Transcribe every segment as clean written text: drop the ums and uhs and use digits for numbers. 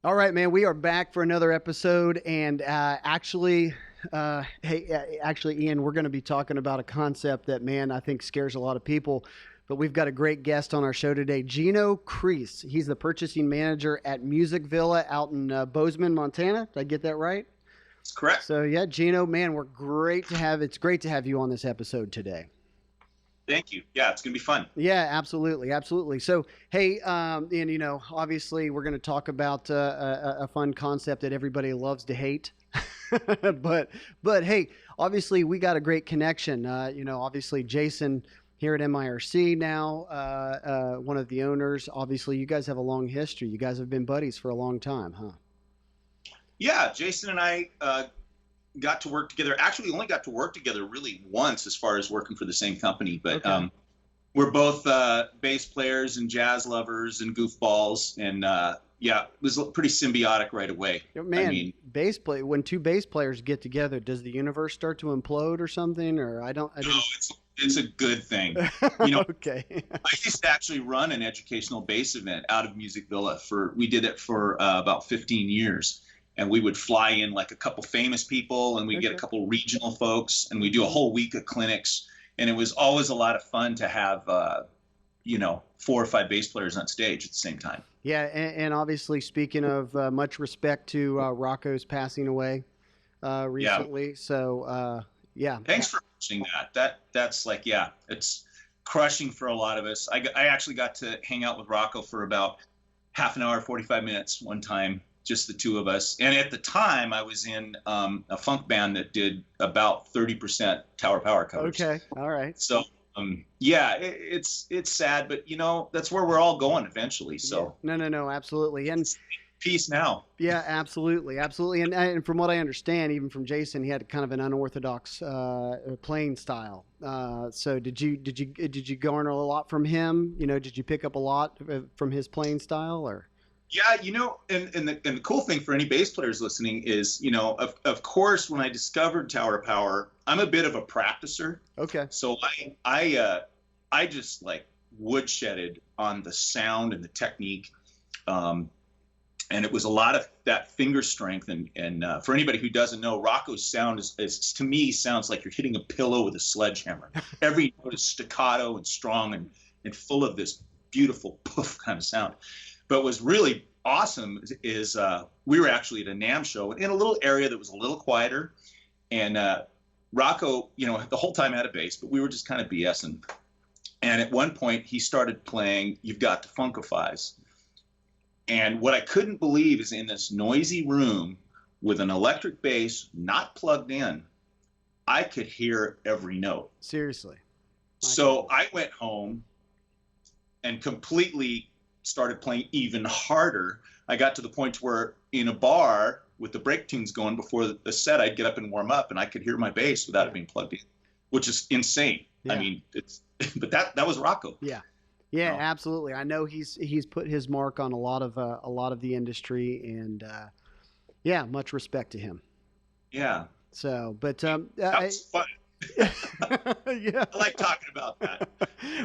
All right, man, we are back for another episode. And actually, Ian, we're going to be talking about a concept that, man, I think scares a lot of people. But we've got a great guest on our show today, Geno Kreis. He's the purchasing manager at Music Villa out in Bozeman, Montana. Did I get that right? That's correct. So, yeah, Geno, man, it's great to have you on this episode today. Thank you. Yeah, it's going to be fun. Yeah, absolutely, absolutely. So, hey, and obviously, we're going to talk about a fun concept that everybody loves to hate, but hey, obviously, we got a great connection. Obviously, Jason here at MIRC now, one of the owners. Obviously, you guys have a long history. You guys have been buddies for a long time, huh? Yeah, Jason and I got to work together. Actually, we only got to work together really once as far as working for the same company. But Okay. we're both bass players and jazz lovers and goofballs. And yeah, it was pretty symbiotic right away. Man, when two bass players get together, does the universe start to implode or something? Or I No, didn't. it's a good thing. You know, Okay. I used to actually run an educational bass event out of Music Villa we did it for about 15 years. And we would fly in like a couple famous people and we get a Okay. couple regional folks and we do a whole week of clinics. And it was always a lot of fun to have, four or five bass players on stage at the same time. Yeah, and obviously, speaking of much respect to Rocco's passing away Yeah. recently. So, yeah. Thanks for mentioning that. That's like, yeah, it's crushing for a lot of us. I actually got to hang out with Rocco for about half an hour, 45 minutes one time, just the two of us. And at the time, I was in a funk band that did about 30% Tower Power covers. Okay. All right. So, yeah, it's sad, but that's where we're all going eventually. Yeah. So, No. Absolutely. And peace now. yeah, absolutely. Absolutely. And from what I understand, even from Jason, he had kind of an unorthodox playing style. So did you garner a lot from him? Did you pick up a lot from his playing style or? Yeah, and the cool thing for any bass players listening is, of course, when I discovered Tower Power, I'm a bit of a practicer. Okay. So I just like woodshedded on the sound and the technique, and it was a lot of that finger strength. And for anybody who doesn't know, Rocco's sound is to me sounds like you're hitting a pillow with a sledgehammer. Every note is staccato and strong and full of this beautiful poof kind of sound. But what's really awesome is we were actually at a NAMM show in a little area that was a little quieter, and Rocco, the whole time had a bass, but we were just kind of BSing. And at one point, he started playing "You've Got to Funkifies," and what I couldn't believe is in this noisy room with an electric bass not plugged in, I could hear every note. Seriously. My So goodness. I went home and completely started playing even harder. I got to the point where in a bar with the break tunes going before the set, I'd get up and warm up and I could hear my bass without it being plugged in, which is insane. Yeah. I mean, but that was Rocco. Yeah. Yeah, Oh, absolutely. I know he's put his mark on a lot of the industry, and yeah, much respect to him. yeah. So, but That was fun. yeah. I like talking about that.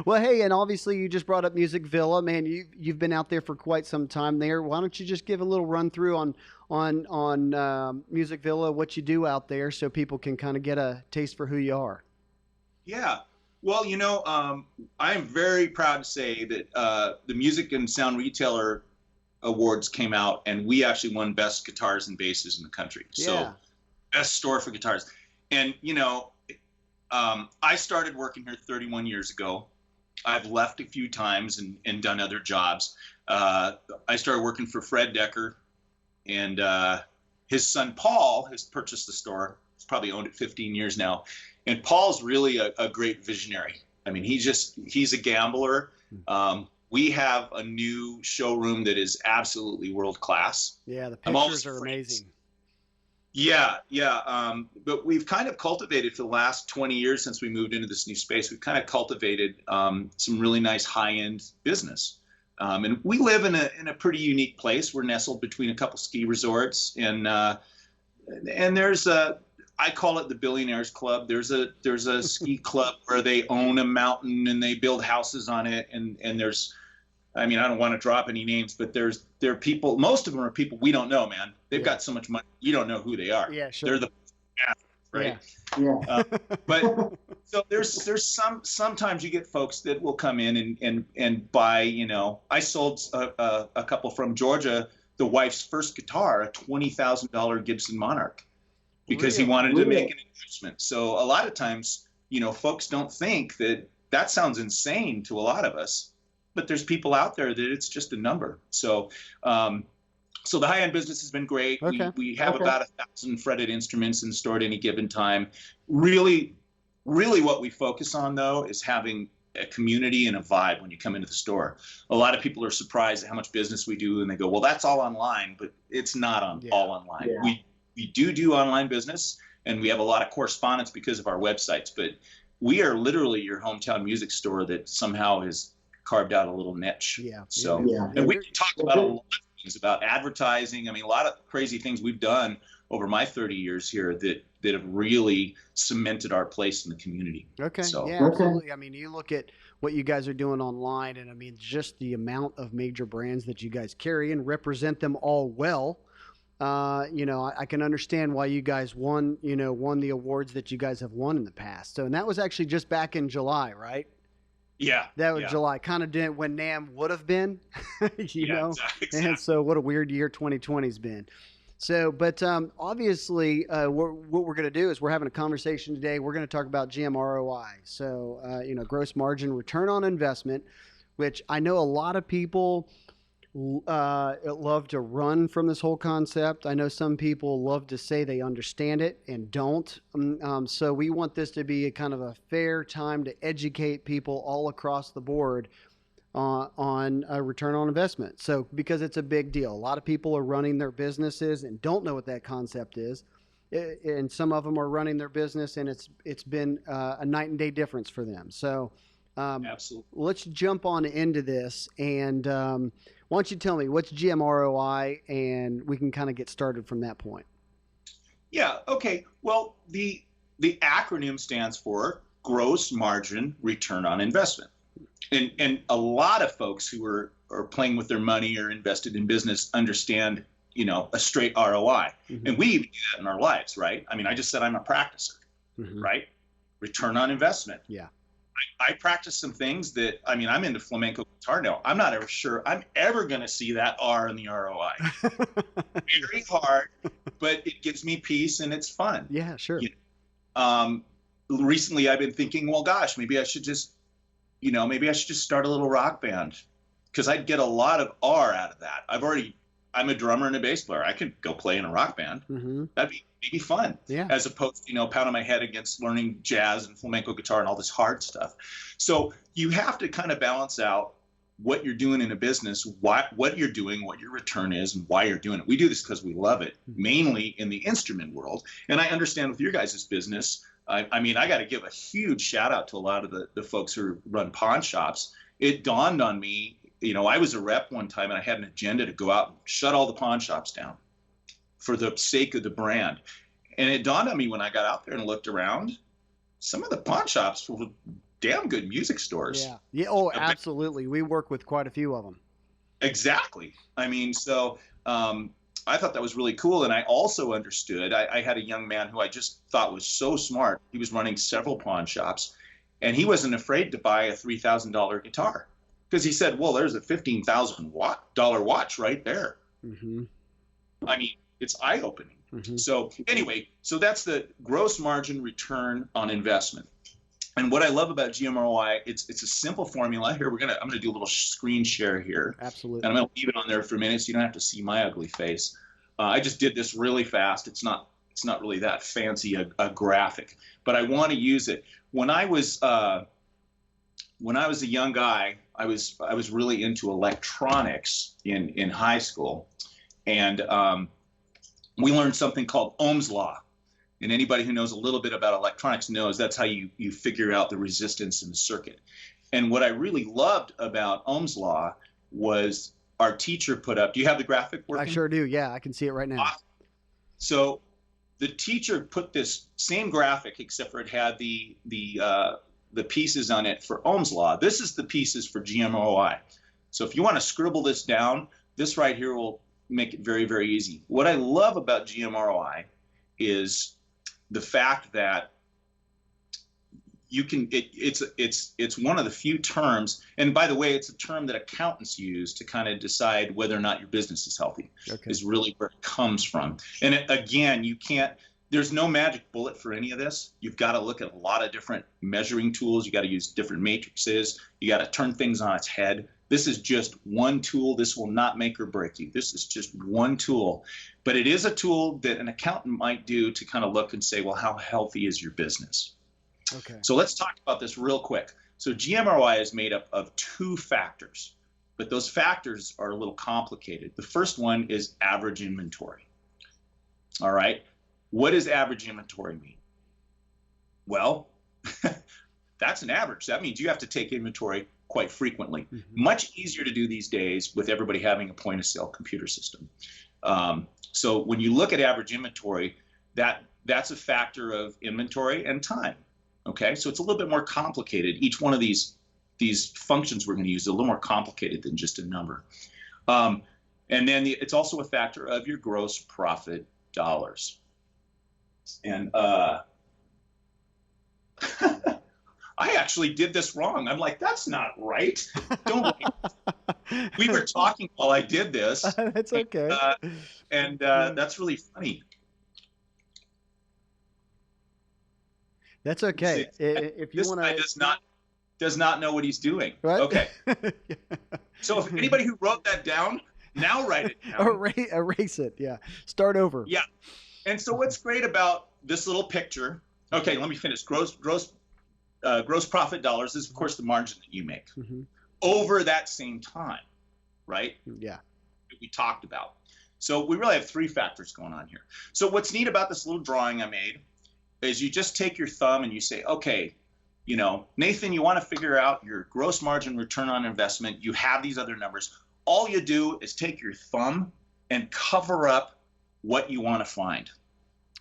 Well, hey, and obviously you just brought up Music Villa, man. You've been out there for quite some time there. Why don't you just give a little run through on Music Villa, what you do out there, so people can kind of get a taste for who you are. Yeah. Well, I am very proud to say that the Music and Sound Retailer Awards came out, and we actually won Best Guitars and Basses in the country. So, Yeah. best store for guitars. And, I started working here 31 years ago. I've left a few times and done other jobs. I started working for Fred Decker, and his son Paul has purchased the store. He's probably owned it 15 years now. And Paul's really a great visionary. I mean, he's a gambler. We have a new showroom that is absolutely world class. Yeah, the I'm always pictures are afraid. amazing. Yeah, yeah. But we've kind of cultivated for the last 20 years since we moved into this new space. We've kind of cultivated some really nice high-end business. And we live in a pretty unique place. We're nestled between a couple ski resorts, and there's I call it the Billionaires Club. There's a ski club where they own a mountain and they build houses on it, and there's I mean, I don't want to drop any names, but there are people, most of them are people we don't know, man. They've got so much money, you don't know who they are. Yeah, sure. They're the right? Yeah. But so there's sometimes you get folks that will come in and buy, you know, I sold a couple from Georgia, the wife's first guitar, a $20,000 Gibson Monarch, because he wanted to make an investment. So a lot of times, you know, folks don't think that sounds insane to a lot of us, but there's people out there that it's just a number. So so the high-end business has been great. Okay. We have about 1,000 fretted instruments in store at any given time. Really what we focus on, though, is having a community and a vibe when you come into the store. A lot of people are surprised at how much business we do, and they go, well, that's all online, but it's not all online. Yeah. We do online business, and we have a lot of correspondence because of our websites, but we are literally your hometown music store that somehow has carved out a little niche. Yeah. So, Yeah. and we can talk about a lot of things, about advertising. I mean, a lot of crazy things we've done over my 30 years here that have really cemented our place in the community. Okay. So, Yeah, absolutely. I mean, you look at what you guys are doing online, and I mean, just the amount of major brands that you guys carry and represent them all well. You know, I can understand why you guys won the awards that you guys have won in the past. So, and that was actually just back in July, right? yeah. That was July, kind of did when NAMM would have been, you know. Exactly. And so, what a weird year 2020's been. So, but obviously, what we're going to do is we're having a conversation today. We're going to talk about GMROI. So, you know, gross margin return on investment, which I know a lot of people love to run from this whole concept. I know some people love to say they understand it and don't. So we want this to be a kind of a fair time to educate people all across the board on a return on investment. So because it's a big deal, a lot of people are running their businesses and don't know what that concept is. And some of them are running their business and it's been a night and day difference for them. So Absolutely. let's jump on into this. And why don't you tell me what's GMROI, and we can kind of get started from that point. Yeah. Okay. Well, the acronym stands for gross margin return on investment. And a lot of folks who are playing with their money or invested in business understand, you know, a straight ROI. Mm-hmm. And we even do that in our lives, right? I mean, I just said I'm a practicer, mm-hmm. right? Return on investment. Yeah. I practice some things that, I mean, I'm into flamenco guitar now. I'm not ever sure I'm ever going to see that R in the ROI. Very hard, but it gives me peace and it's fun. Yeah, sure. You know? Recently I've been thinking, well, gosh, maybe I should just start a little rock band, because I'd get a lot of R out of that. I'm a drummer and a bass player. I could go play in a rock band. Mm-hmm. That'd be fun. Yeah. As opposed to, you know, pounding my head against learning jazz and flamenco guitar and all this hard stuff. So you have to kind of balance out what you're doing in a business, what you're doing, what your return is, and why you're doing it. We do this because we love it, mainly in the instrument world. And I understand with your guys' business, I mean, I got to give a huge shout out to a lot of the folks who run pawn shops. It dawned on me, you know, I was a rep one time and I had an agenda to go out and shut all the pawn shops down for the sake of the brand. And it dawned on me when I got out there and looked around, some of the pawn shops were damn good music stores. Yeah. Yeah. Oh, absolutely. We work with quite a few of them. Exactly. I mean, so I thought that was really cool. And I also understood, I had a young man who I just thought was so smart. He was running several pawn shops and he wasn't afraid to buy a $3,000 guitar, because he said, well, there's a $15,000 watch right there. Mm-hmm. I mean, it's eye-opening. Mm-hmm. So anyway, so that's the gross margin return on investment. And what I love about GMROI, it's a simple formula. Here, I'm gonna do a little screen share here. Absolutely. And I'm gonna leave it on there for a minute so you don't have to see my ugly face. I just did this really fast. It's not really that fancy a graphic, but I want to use it. When I was a young guy, I was really into electronics in high school, and we learned something called Ohm's law. And anybody who knows a little bit about electronics knows that's how you figure out the resistance in the circuit. And what I really loved about Ohm's law was our teacher put up. Do you have the graphic working? I sure do. Yeah, I can see it right now. Awesome. So the teacher put this same graphic, except for it had the pieces on it for Ohm's law. This is the pieces for GMROI. So if you want to scribble this down, this right here will make it very, very easy. What I love about GMROI is the fact that you can, it's one of the few terms, and by the way, it's a term that accountants use to kind of decide whether or not your business is healthy, is really where it comes from. And again, you can't, there's no magic bullet for any of this. You've got to look at a lot of different measuring tools. You got to use different matrices. You got to turn things on its head. This is just one tool. This will not make or break you. This is just one tool, but it is a tool that an accountant might do to kind of look and say, well, how healthy is your business? Okay. So let's talk about this real quick. So GMROI is made up of 2 factors, but those factors are a little complicated. The first one is average inventory. All right. What does average inventory mean? Well, that's an average. That means you have to take inventory quite frequently. Much easier to do these days with everybody having a point of sale computer system. So when you look at average inventory, that's a factor of inventory and time. Okay, so it's a little bit more complicated. Each one of these functions we're going to use is a little more complicated than just a number. And then it's also a factor of your gross profit dollars. And I actually did this wrong. I'm like, that's not right. Don't. We were talking while I did this. That's okay. And that's really funny. That's okay. If you want to, this guy does not know what he's doing. Right? Okay. So if anybody who wrote that down, now write it down. Erase it. Yeah. Start over. Yeah. And so what's great about this little picture? Okay, let me finish. Gross profit dollars is of course the margin that you make over that same time, right? Yeah. We talked about. So we really have 3 factors going on here. So what's neat about this little drawing I made is you just take your thumb and you say, okay, you know, Nathan, you want to figure out your gross margin return on investment. You have these other numbers. All you do is take your thumb and cover up what you want to find.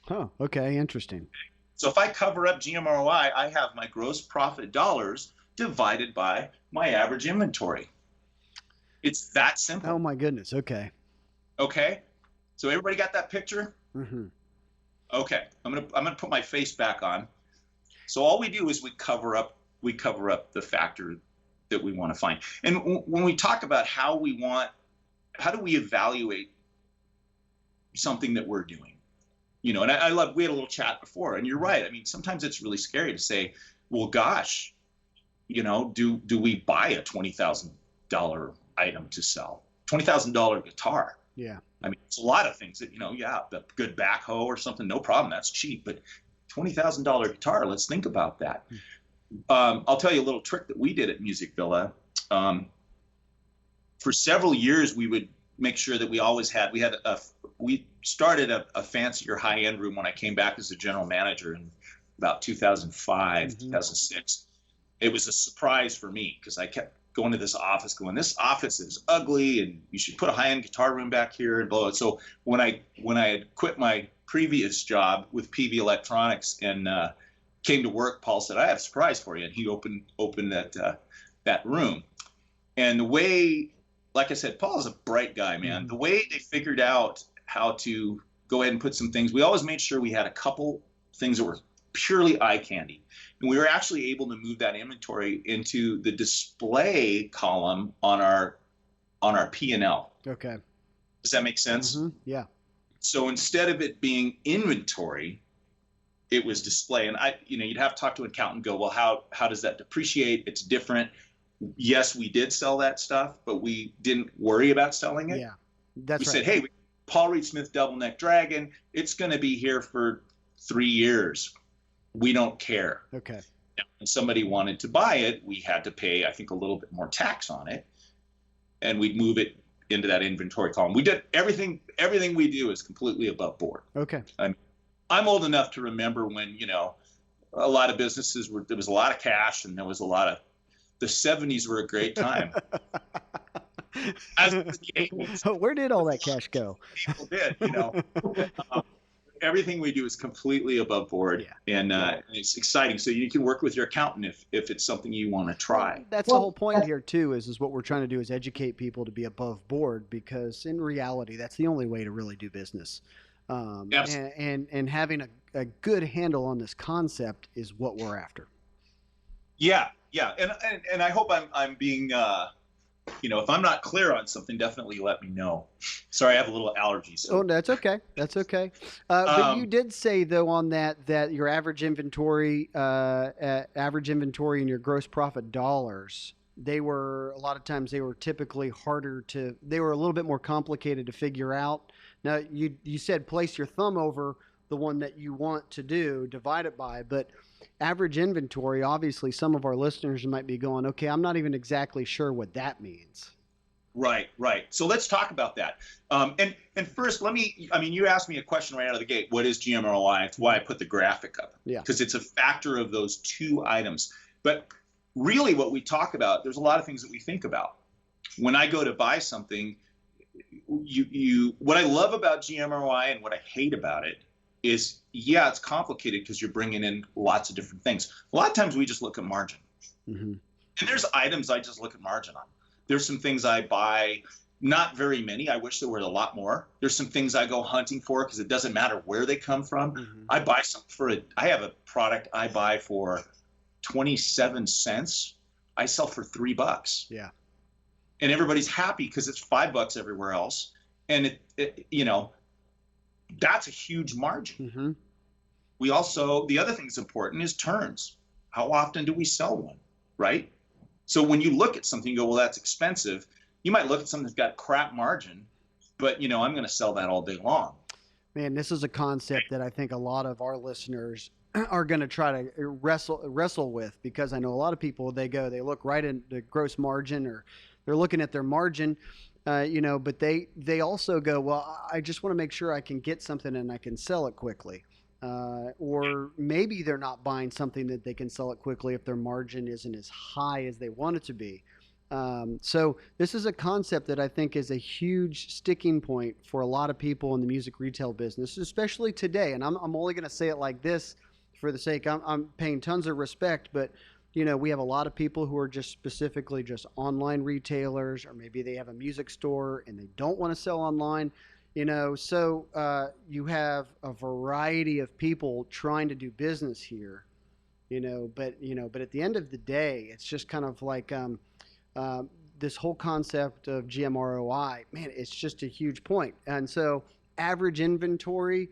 Oh, okay. Interesting. So if I cover up GMROI, I have my gross profit dollars divided by my average inventory. It's that simple. Oh my goodness. Okay. Okay. So everybody got that picture? Mm-hmm. Okay. I'm gonna put my face back on. So all we do is we cover up the factor that we want to find. And when we talk about how do we evaluate something that we're doing? You know, and we had a little chat before, and you're right. I mean, sometimes it's really scary to say, well, gosh, you know, do we buy a $20,000 item to sell? $20,000 guitar. Yeah. I mean, it's a lot of things that, you know, yeah, the good backhoe or something, no problem. That's cheap. But $20,000 guitar, let's think about that. I'll tell you a little trick that we did at Music Villa. For several years, we would make sure that we started a fancier high-end room when I came back as a general manager in about 2005, 2006. It was a surprise for me because I kept going to this office is ugly and you should put a high-end guitar room back here and blah. So when I had quit my previous job with PV Electronics and came to work, Paul said, I have a surprise for you. And he opened that room. And the way, like I said, Paul is a bright guy, man. The way they figured out how to go ahead and put some things, we always made sure we had a couple things that were purely eye candy. And we were actually able to move that inventory into the display column on our P&L. Okay. Does that make sense? Yeah. So instead of it being inventory, it was display. And you'd have to talk to an accountant and go, well, how does that depreciate? It's different. Yes, we did sell that stuff, but we didn't worry about selling it. Yeah, that's we right. said, hey, Paul Reed Smith Double Neck Dragon, it's going to be here for 3 years. We don't care. Okay. Now, when somebody wanted to buy it, we had to pay, I think, a little bit more tax on it, and we'd move it into that inventory column. We did everything we do is completely above board. Okay. I'm old enough to remember when, a lot of businesses there was a lot of cash and there was the 70s were a great time. As was the 80s. Where did all that cash go? People did, everything we do is completely above board, and it's exciting. So you can work with your accountant if it's something you want to try. That's the whole point here too. Is what we're trying to do is educate people to be above board, because in reality, that's the only way to really do business. And having a good handle on this concept is what we're after. Yeah, and I hope I'm being if I'm not clear on something, definitely let me know. Sorry, I have a little allergy. So. Oh, that's okay. That's okay. But you did say though on that your average inventory and your gross profit dollars, a lot of times they were typically they were a little bit more complicated to figure out. Now you said place your thumb over the one that you want to do, divide it by, but average inventory, obviously some of our listeners might be going, okay, I'm not even exactly sure what that means. Right. So let's talk about that. And first, you asked me a question right out of the gate. What is GMROI? It's why I put the graphic up. Yeah. Because it's a factor of those two items. But really what we talk about, there's a lot of things that we think about. When I go to buy something, what I love about GMROI and what I hate about it is, it's complicated because you're bringing in lots of different things. A lot of times we just look at margin. Mm-hmm. And there's items I just look at margin on. There's some things I buy, not very many. I wish there were a lot more. There's some things I go hunting for because it doesn't matter where they come from. Mm-hmm. I buy something I have a product I buy for 27 cents. I sell for $3. Yeah. And everybody's happy because it's $5 everywhere else. And that's a huge margin. Mm-hmm. The other thing that's important is turns. How often do we sell one, right? So when you look at something, you go, well, that's expensive. You might look at something that's got crap margin, but I'm going to sell that all day long. Man, this is a concept that I think a lot of our listeners are going to try to wrestle with, because I know a lot of people, they look right into gross margin, or they're looking at their margin. But they also go, well, I just want to make sure I can get something and I can sell it quickly. Or maybe they're not buying something that they can sell it quickly if their margin isn't as high as they want it to be. So this is a concept that I think is a huge sticking point for a lot of people in the music retail business, especially today. And I'm only going to say it like this for the sake, I'm paying tons of respect, but we have a lot of people who are just specifically just online retailers, or maybe they have a music store and they don't want to sell online, so you have a variety of people trying to do business here, but at the end of the day, it's just kind of like this whole concept of GMROI, man, it's just a huge point. And so average inventory,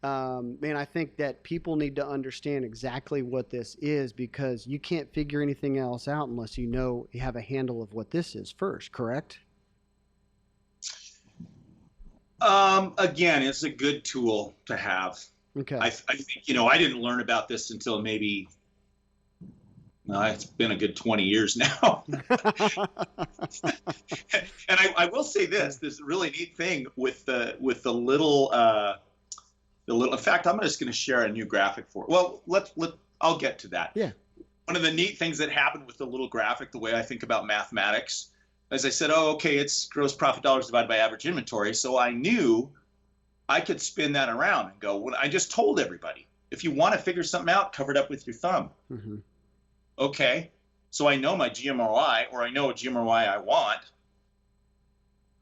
I think that people need to understand exactly what this is, because you can't figure anything else out unless you have a handle of what this is first, correct? Again, it's a good tool to have. Okay. I think, I didn't learn about this until maybe, it's been a good 20 years now. And I will say this really neat thing with the little, in fact, I'm just going to share a new graphic for it. Well, I'll get to that. Yeah. One of the neat things that happened with the little graphic, the way I think about mathematics, as I said, it's gross profit dollars divided by average inventory. So I knew I could spin that around and go, I just told everybody, if you want to figure something out, cover it up with your thumb. Mm-hmm. Okay. So I know my GMROI, or I know what GMROI I want.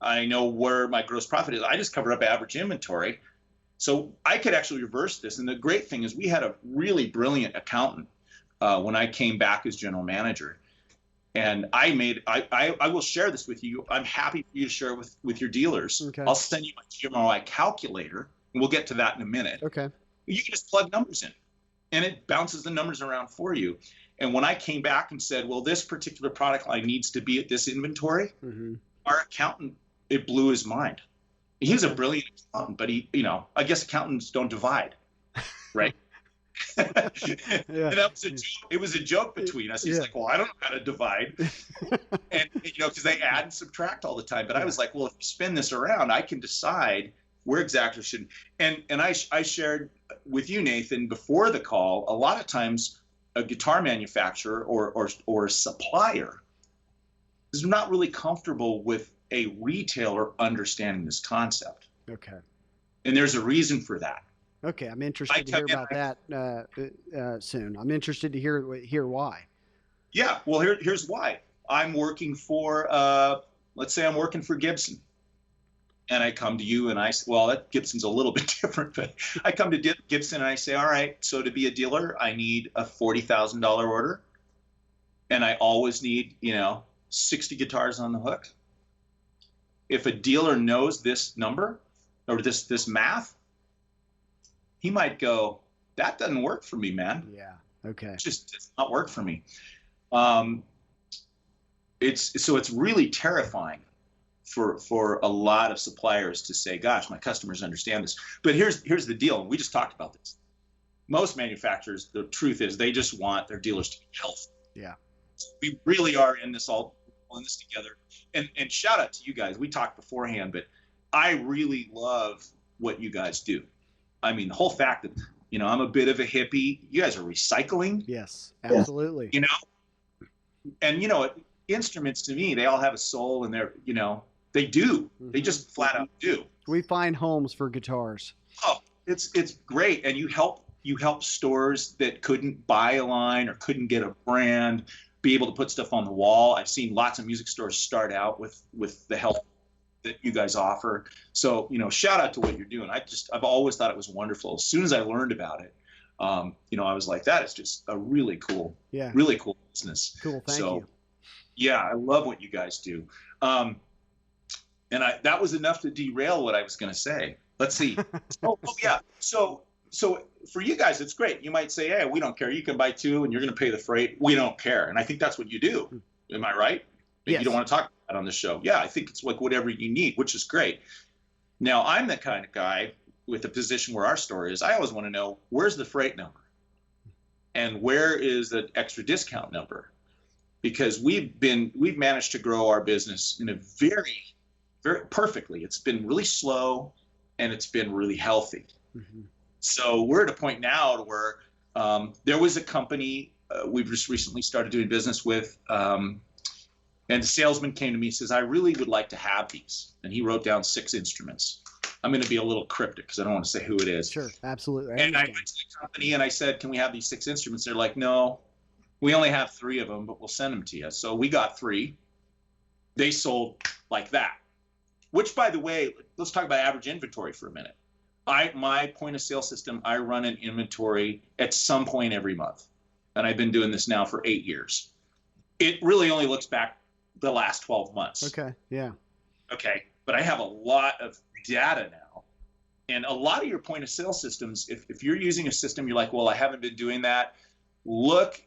I know where my gross profit is. I just cover up average inventory. So I could actually reverse this. And the great thing is we had a really brilliant accountant when I came back as general manager. And I will share this with you. I'm happy for you to share with your dealers. Okay. I'll send you my GMROI calculator, and we'll get to that in a minute. Okay. You can just plug numbers in, and it bounces the numbers around for you. And when I came back and said, well, this particular product line needs to be at this inventory, mm-hmm. Our accountant, it blew his mind. He's a brilliant accountant, but I guess accountants don't divide, right? Yeah. And it was a joke between us. He's like, well, I don't know how to divide. And because they add and subtract all the time. But I was like, well, if you spin this around, I can decide where exactly should. And I shared with you, Nathan, before the call, a lot of times a guitar manufacturer or a supplier is not really comfortable with a retailer understanding this concept. Okay. And there's a reason for that. Okay, I'm I interested to come hear in. about that soon. I'm interested to hear why. Yeah, well, here's why. I'm working for, let's say I'm working for Gibson, and I come to you and I say, well, that Gibson's a little bit different, but I come to Gibson and I say, all right, so to be a dealer, I need a $40,000 order, and I always need, 60 guitars on the hook. If a dealer knows this number or this math, he might go, that doesn't work for me, man. Yeah. Okay. It just does not work for me. Um, it's really terrifying for a lot of suppliers to say, gosh, my customers understand this. But here's the deal, and we just talked about this. Most manufacturers, the truth is, they just want their dealers to be healthy. Yeah. We really are in this together. And shout out to you guys. We talked beforehand, but I really love what you guys do. I mean, the whole fact that, I'm a bit of a hippie. You guys are recycling. Yes, absolutely. And instruments to me, they all have a soul, and they do. Mm-hmm. They just flat out do. We find homes for guitars. Oh, it's great. And you help stores that couldn't buy a line or couldn't get a brand be able to put stuff on the wall. I've seen lots of music stores start out with the help that you guys offer. So, shout out to what you're doing. I've always thought it was wonderful. As soon as I learned about it, I was like, that is just a really cool business. Cool. Thank you. Yeah, I love what you guys do. And that was enough to derail what I was going to say. Let's see. Yeah. So for you guys, it's great. You might say, hey, we don't care. You can buy two and you're going to pay the freight. We don't care. And I think that's what you do. Am I right? Maybe yes. You don't want to talk about that on the show. Yeah, I think it's like whatever you need, which is great. Now, I'm the kind of guy with the position where our store is. I always want to know, where's the freight number? And where is the extra discount number? Because we've managed to grow our business in a very, very perfectly. It's been really slow and it's been really healthy. Mm-hmm. So we're at a point now to where there was a company we've just recently started doing business with, and the salesman came to me and says, I really would like to have these. And he wrote down 6 instruments. I'm going to be a little cryptic because I don't want to say who it is. Sure, absolutely. And I went to the company and I said, can we have these 6 instruments? They're like, no, we only have 3 of them, but we'll send them to you. So we got 3. They sold like that, which, by the way, let's talk about average inventory for a minute. My point of sale system, I run an inventory at some point every month. And I've been doing this now for 8 years. It really only looks back the last 12 months. Okay. Yeah. Okay. But I have a lot of data now. And a lot of your point of sale systems, if you're using a system, you're like, well, I haven't been doing that. Look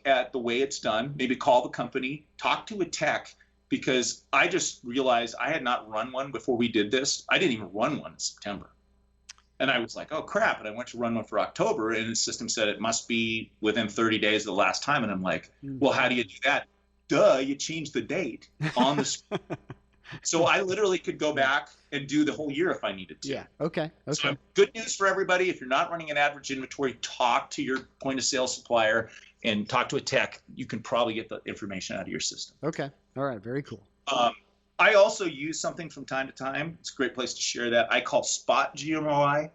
at the way it's done. Maybe call the company, talk to a tech, because I just realized I had not run one before we did this. I didn't even run one in September. And I was like, oh, crap. And I went to run one for October, and the system said it must be within 30 days of the last time. And I'm like, well, how do you do that? Duh, you change the date on the screen. So I literally could go back and do the whole year if I needed to. Yeah. Okay. So good news for everybody. If you're not running an average inventory, talk to your point of sale supplier and talk to a tech. You can probably get the information out of your system. Okay. All right. Very cool. I also use something from time to time. It's a great place to share that. I call Spot GMROI.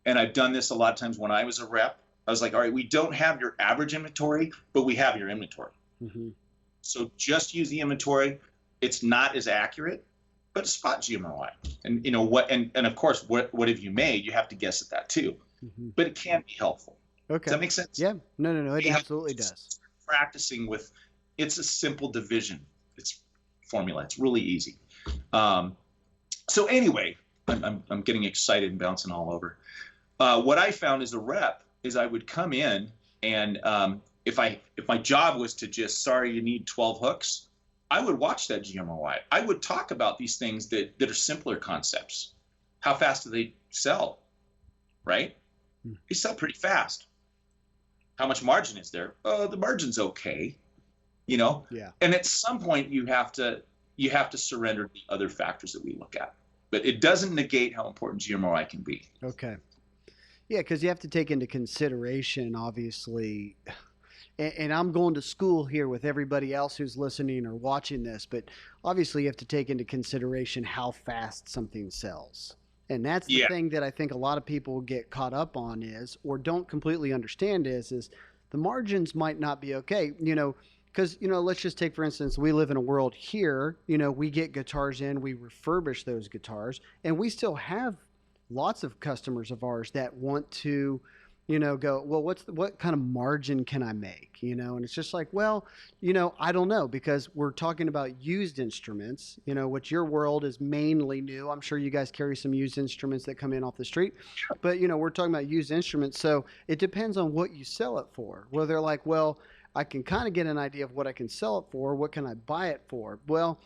And I've done this a lot of times when I was a rep. I was like, all right, we don't have your average inventory, but we have your inventory. Mm-hmm. So just use the inventory. It's not as accurate, but Spot GMROI. And and of course, what have you made? You have to guess at that too. Mm-hmm. But it can be helpful. Okay. Does that make sense? Yeah. No. It absolutely does. Practicing with, it's a simple division. It's formula. It's really easy. So anyway, I'm getting excited and bouncing all over. What I found as a rep is I would come in and if my job was to just, sorry, you need 12 hooks, I would watch that GMROI. I would talk about these things that are simpler concepts. How fast do they sell, right? They sell pretty fast. How much margin is there? Oh, the margin's okay, Yeah. And at some point you have to surrender the other factors that we look at. But it doesn't negate how important GMROI can be. Okay. Yeah, because you have to take into consideration, obviously, and I'm going to school here with everybody else who's listening or watching this, but obviously you have to take into consideration how fast something sells. And that's the Yeah. thing that I think a lot of people get caught up on is, or don't completely understand is the margins might not be okay. Because, let's just take, for instance, we live in a world here, we get guitars in, we refurbish those guitars, and we still have lots of customers of ours that want to, go, well, what kind of margin can I make? And it's just like, well, I don't know, because we're talking about used instruments, which your world is mainly new. I'm sure you guys carry some used instruments that come in off the street, but, we're talking about used instruments. So it depends on what you sell it for. Well, they're like, well, I can kind of get an idea of what I can sell it for. What can I buy it for? Well,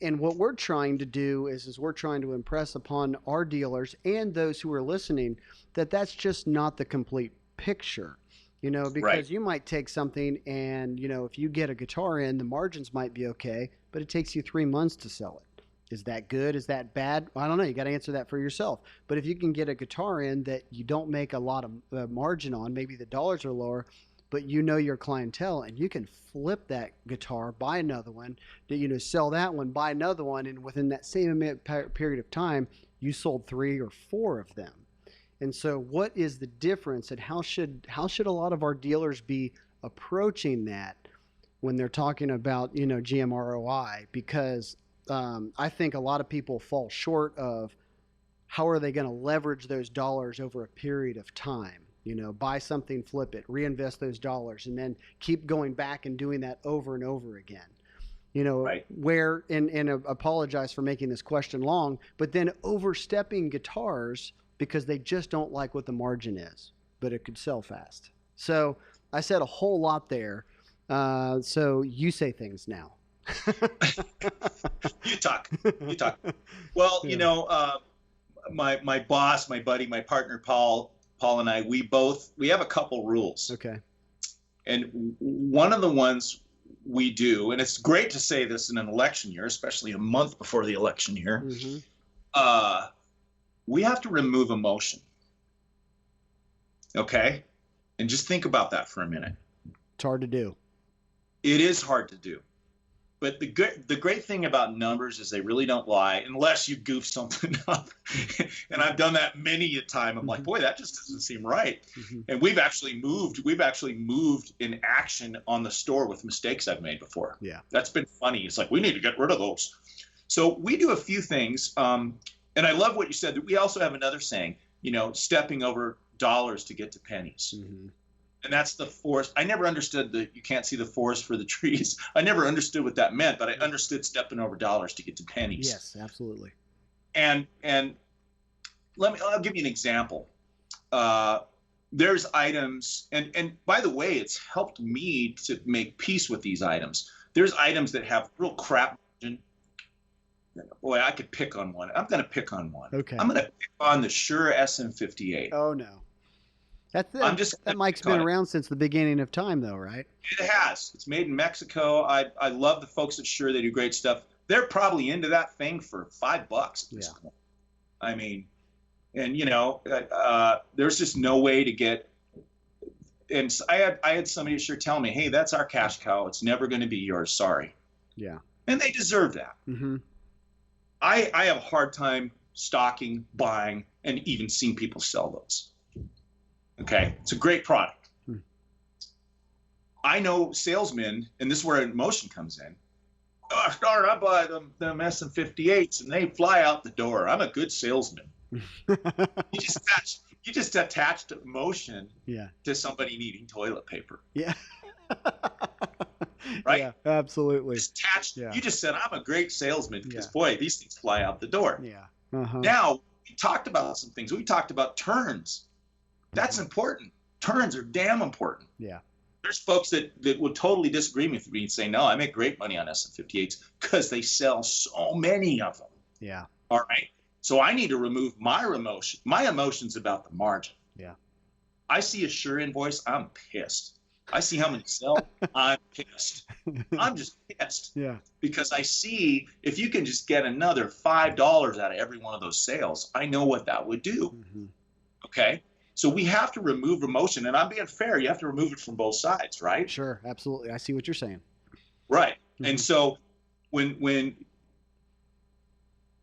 and what we're trying to do is we're trying to impress upon our dealers and those who are listening that that's just not the complete picture, because Right. you might take something and, if you get a guitar in, the margins might be okay, but it takes you 3 months to sell it. Is that good? Is that bad? I don't know. You got to answer that for yourself. But if you can get a guitar in that you don't make a lot of margin on, maybe the dollars are lower, but your clientele, and you can flip that guitar, buy another one, sell that one, buy another one, and within that same period of time, you sold 3 or 4 of them. And so, what is the difference, and how should a lot of our dealers be approaching that when they're talking about GMROI? Because I think a lot of people fall short of how are they going to leverage those dollars over a period of time. Buy something, flip it, reinvest those dollars, and then keep going back and doing that over and over again. Right. Where, and apologize for making this question long, but then overstepping guitars because they just don't like what the margin is, but it could sell fast. So I said a whole lot there. So you say things now. You talk. Well, Yeah. my boss, my buddy, my partner, Paul and I, we have a couple rules. Okay. And one of the ones we do, and it's great to say this in an election year, especially a month before the election year, we have to remove emotion. Okay? And just think about that for a minute. It's hard to do. It is hard to do. But the great thing about numbers is they really don't lie unless you goof something up. And I've done that many a time. I'm like, boy, that just doesn't seem right. And we've actually moved in action on the store with mistakes I've made before. Yeah. That's been funny. It's like, we need to get rid of those. So we do a few things. And I love what you said. We also have another saying, stepping over dollars to get to pennies. And that's the forest. I never understood you can't see the forest for the trees. I never understood what that meant, but I understood stepping over dollars to get to pennies. Yes, absolutely. And I'll give you an example. There's items, and by the way, it's helped me to make peace with these items. There's items that have real crap margin. Boy, I could pick on one. I'm going to pick on one. Okay. I'm going to pick on the Shure SM58. Oh, no. That mic's been on it. around since the beginning of time, though, right? It has. It's made in Mexico. I love the folks at Shure. They do great stuff. They're probably into that thing for $5 at this point. I mean, and there's just no way to get. And I had somebody at Shure tell me, "Hey, that's our cash cow. It's never going to be yours. Sorry." Yeah. And they deserve that. I have a hard time stocking, buying, and even seeing people sell those. Okay, it's a great product. I know salesmen, and this is where emotion comes in. Oh, darn, I buy them SM58s, and they fly out the door. I'm a good salesman. You just attached emotion to somebody needing toilet paper. Yeah. Right? Yeah, absolutely. You just said, I'm a great salesman because, boy, these things fly out the door. Yeah. Now, we talked about some things. We talked about turns. That's important. Turns are damn important. Yeah. There's folks that would totally disagree with me and say, no, I make great money on SM58s because they sell so many of them. Yeah. All right. So I need to remove my emotion. My emotion's about the margin. Yeah. I see a Shure invoice, I'm pissed. I see how many sell, I'm pissed. I'm just pissed. Yeah. Because I see if you can just get another $5 out of every one of those sales, I know what that would do. Okay. So we have to remove emotion, and I'm being fair. You have to remove it from both sides, right? Sure, absolutely. I see what you're saying. Right. And so when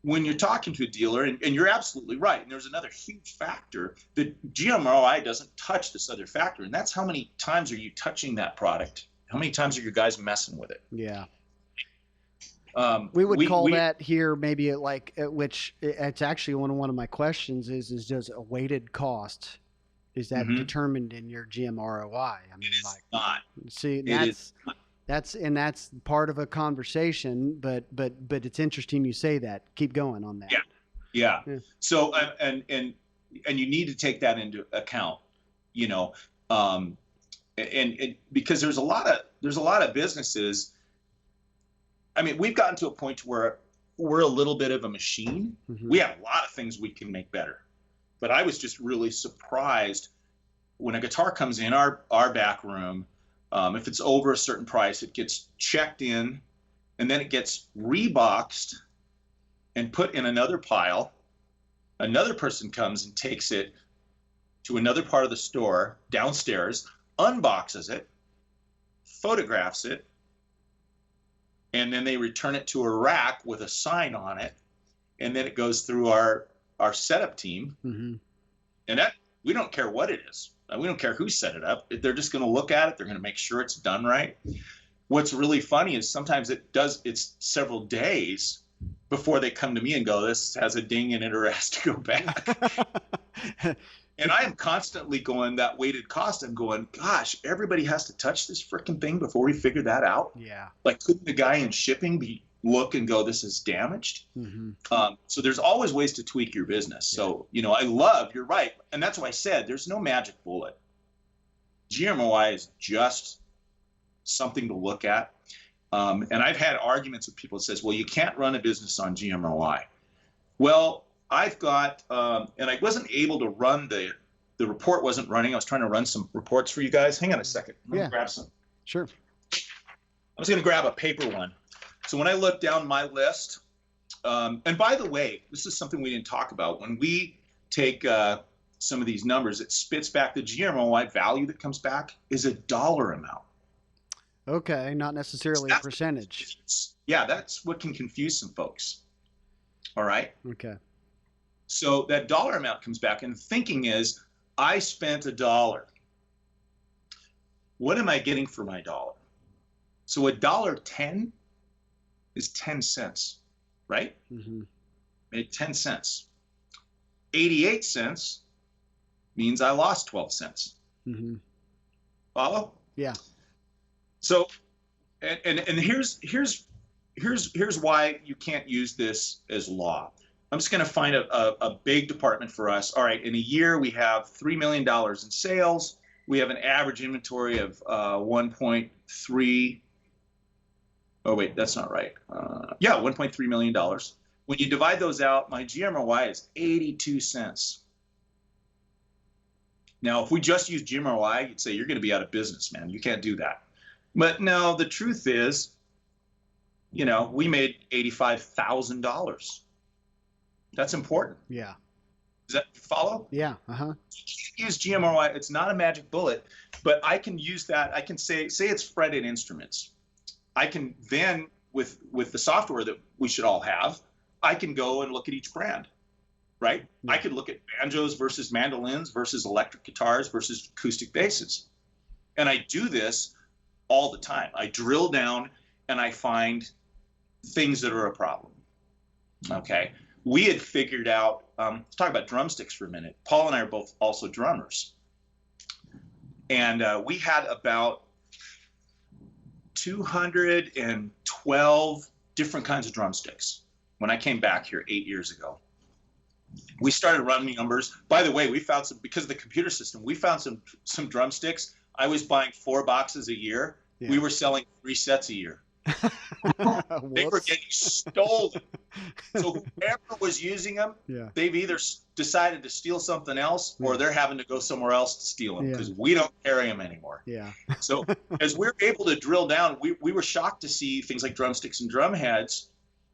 when you're talking to a dealer, and you're absolutely right, and there's another huge factor that GMROI doesn't touch this other factor, and that's how many times are you touching that product? How many times are your guys messing with it? Yeah. We would call that here maybe which it's actually one of my questions is does a weighted cost, is that determined in your GMROI? I mean, like not. See, that's part of a conversation, but it's interesting you say that. Keep going on that. Yeah. So and you need to take that into account, you know, and because there's a lot of businesses. I mean, we've gotten to a point where we're a little bit of a machine. We have a lot of things we can make better, but I was just really surprised when a guitar comes in our back room. If it's over a certain price, it gets checked in, and then it gets reboxed and put in another pile. Another person comes and takes it to another part of the store downstairs, unboxes it, photographs it, and then they return it to a rack with a sign on it, and then it goes through our setup team. And that, we don't care what it is. We don't care who set it up. They're just going to look at it. They're going to make sure it's done right. What's really funny is sometimes it's several days before they come to me and go, this has a ding in it or it has to go back. And I am constantly going that weighted cost. I'm going, gosh, everybody has to touch this freaking thing before we figure that out. Yeah. Like, couldn't the guy in shipping look and go, this is damaged? So there's always ways to tweak your business. So, you know, you're right. And that's why I said there's no magic bullet. GMROI is just something to look at. And I've had arguments with people that says, well, you can't run a business on GMROI. Well, I've got, and I wasn't able to run the report wasn't running. I was trying to run some reports for you guys. Hang on a second. Let me grab some. Sure. I was going to grab a paper one. So when I look down my list, and by the way, this is something we didn't talk about. When we take some of these numbers, it spits back the GMROI value that comes back is a dollar amount. Okay, not necessarily a percentage. Yeah, that's what can confuse some folks. All right. Okay. So that dollar amount comes back, and the thinking is, I spent $1. What am I getting for my dollar? So $1.10 is 10 cents, right? Made 10 cents. 88 cents means I lost 12 cents. Follow? Yeah. So, and here's why you can't use this as law. I'm just going to find a big department for us. All right, in a year we have $3 million in sales. We have an average inventory of 1.3. Oh wait, that's not right. Yeah, $1.3 million. When you divide those out, my GMROI is 82 cents. Now, if we just use GMROI, you'd say you're going to be out of business, man. You can't do that. But no, the truth is, you know, we made $85,000. That's important. Yeah. Does that follow? Yeah. You can't use GMROI. It's not a magic bullet, but I can use that. I can say it's fretted instruments. I can then, with the software that we should all have, I can go and look at each brand, right? Yeah. I could look at banjos versus mandolins versus electric guitars versus acoustic basses. And I do this all the time. I drill down and I find things that are a problem. Okay. We had figured out, let's talk about drumsticks for a minute. Paul and I are both also drummers. And we had about 212 different kinds of drumsticks when I came back here 8 years ago. We started running numbers. By the way, we found some, because of the computer system, we found some drumsticks. I was buying 4 boxes a year. Yeah. We were selling 3 sets a year. They were getting stolen. So whoever was using them, they've either decided to steal something else or they're having to go somewhere else to steal them because we don't carry them anymore. Yeah. So as we're able to drill down, we were shocked to see things like drumsticks and drum heads.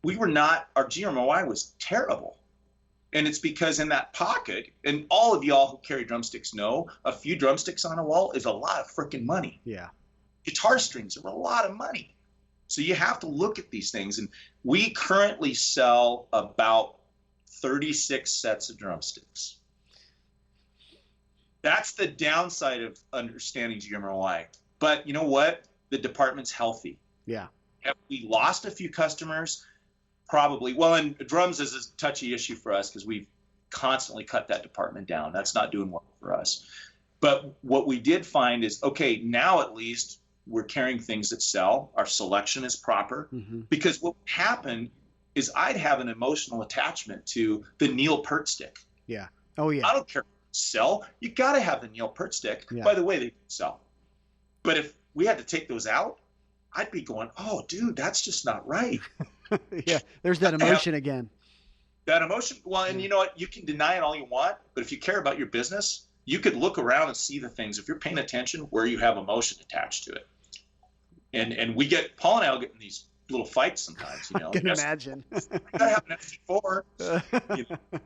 Our GMROI was terrible. And it's because in that pocket, and all of y'all who carry drumsticks know, a few drumsticks on a wall is a lot of freaking money. Yeah. Guitar strings are a lot of money. So you have to look at these things. And we currently sell about 36 sets of drumsticks. That's the downside of understanding GMROI. But you know what? The department's healthy. Yeah. Have we lost a few customers? Probably. Well, and drums is a touchy issue for us because we've constantly cut that department down. That's not doing well for us. But what we did find is, okay, now at least we're carrying things that sell. Our selection is proper. Because what happened is I'd have an emotional attachment to the Neil Peart stick. Yeah. Oh, yeah. I don't care. Sell. You got to have the Neil Peart stick. Yeah. By the way, they sell. But if we had to take those out, I'd be going, oh, dude, that's just not right. Yeah. There's that emotion again. That emotion. Well, and you know what? You can deny it all you want, but if you care about your business, you could look around and see the things, if you're paying attention, where you have emotion attached to it. And we get, Paul and I will get in these little fights sometimes, you know. I can imagine. I gotta have an FT4. You know?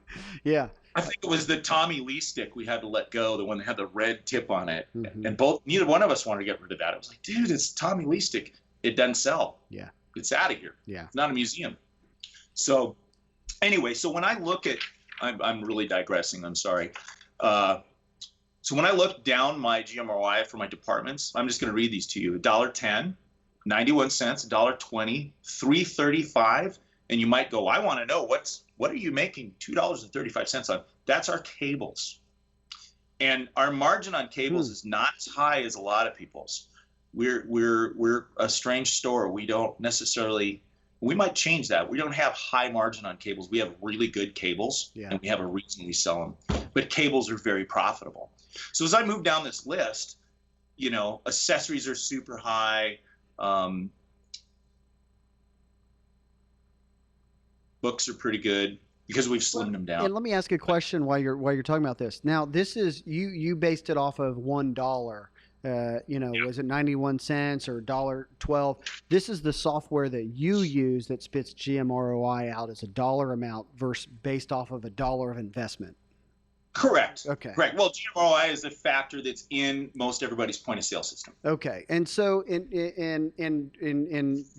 Yeah. I think it was the Tommy Lee stick we had to let go, the one that had the red tip on it. And neither one of us wanted to get rid of that. It was like, dude, it's Tommy Lee stick. It doesn't sell. Yeah. It's out of here. Yeah. It's not a museum. So anyway, so when I look at, I'm really digressing, I'm sorry. So when I look down my GMROI for my departments, I'm just going to read these to you. $1.10, 91 cents, $1.20, $3.35, and you might go, I want to know what are you making $2.35 on? That's our cables. And our margin on cables is not as high as a lot of people's. We're a strange store. We don't necessarily, we might change that. We don't have high margin on cables. We have really good cables, and we have a reason we sell them. But cables are very profitable. So as I move down this list, you know, accessories are super high. Books are pretty good because we've slimmed them down. And let me ask a question while you're talking about this. Now, this is you based it off of $1. You know, was it 91 cents or $1.12? This is the software that you use that spits GMROI out as a dollar amount versus based off of $1 of investment. Correct. Okay. Correct. Well, GMROI is a factor that's in most everybody's point of sale system. Okay. And so in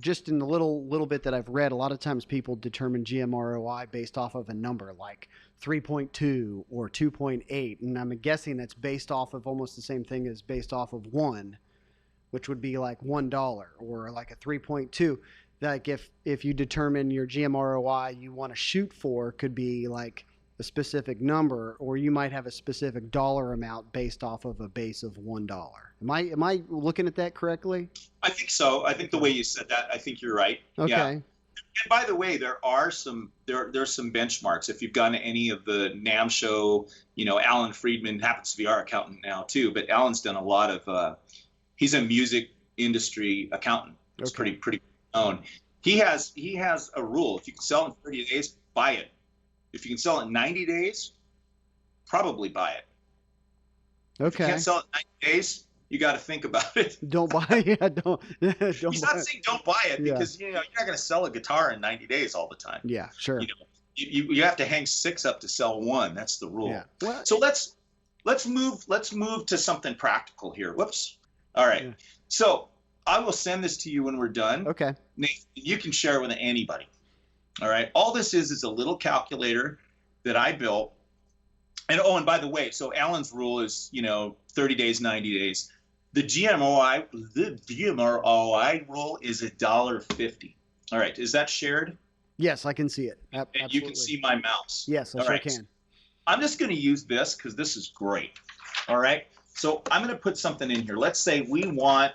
just in the little bit that I've read, a lot of times people determine GMROI based off of a number like 3.2 or 2.8, and I'm guessing that's based off of almost the same thing as based off of 1, which would be like $1, or like a 3.2. Like if you determine your GMROI you want to shoot for could be like a specific number, or you might have a specific dollar amount based off of a base of $1. Am I looking at that correctly? I think so. I think the way you said that, I think you're right. Okay. Yeah. And by the way, there's some benchmarks. If you've gone to any of the NAMM show, you know, Alan Friedman happens to be our accountant now too, but Alan's done a lot of he's a music industry accountant. It's pretty known. He has a rule. If you can sell in 30 days, buy it. If you can sell it in 90 days, probably buy it. Okay. If you can't sell it in 90 days, you got to think about it. Don't buy it. Yeah, don't He's not saying don't buy it because, you know, you're not going to sell a guitar in 90 days all the time. Yeah, sure. You know, you have to hang 6 up to sell 1. That's the rule. Yeah. Well, so let's move to something practical here. Whoops. All right. Yeah. So I will send this to you when we're done. Okay. Nathan, you can share it with anybody. All right. All this is a little calculator that I built. And oh, and by the way, so Alan's rule is, you know, 30 days, 90 days. The GMROI rule is $1.50. All right. Is that shared? Yes, I can see it. Absolutely. And you can see my mouse. Yes, I sure can. I'm just going to use this because this is great. All right. So I'm going to put something in here. Let's say we're going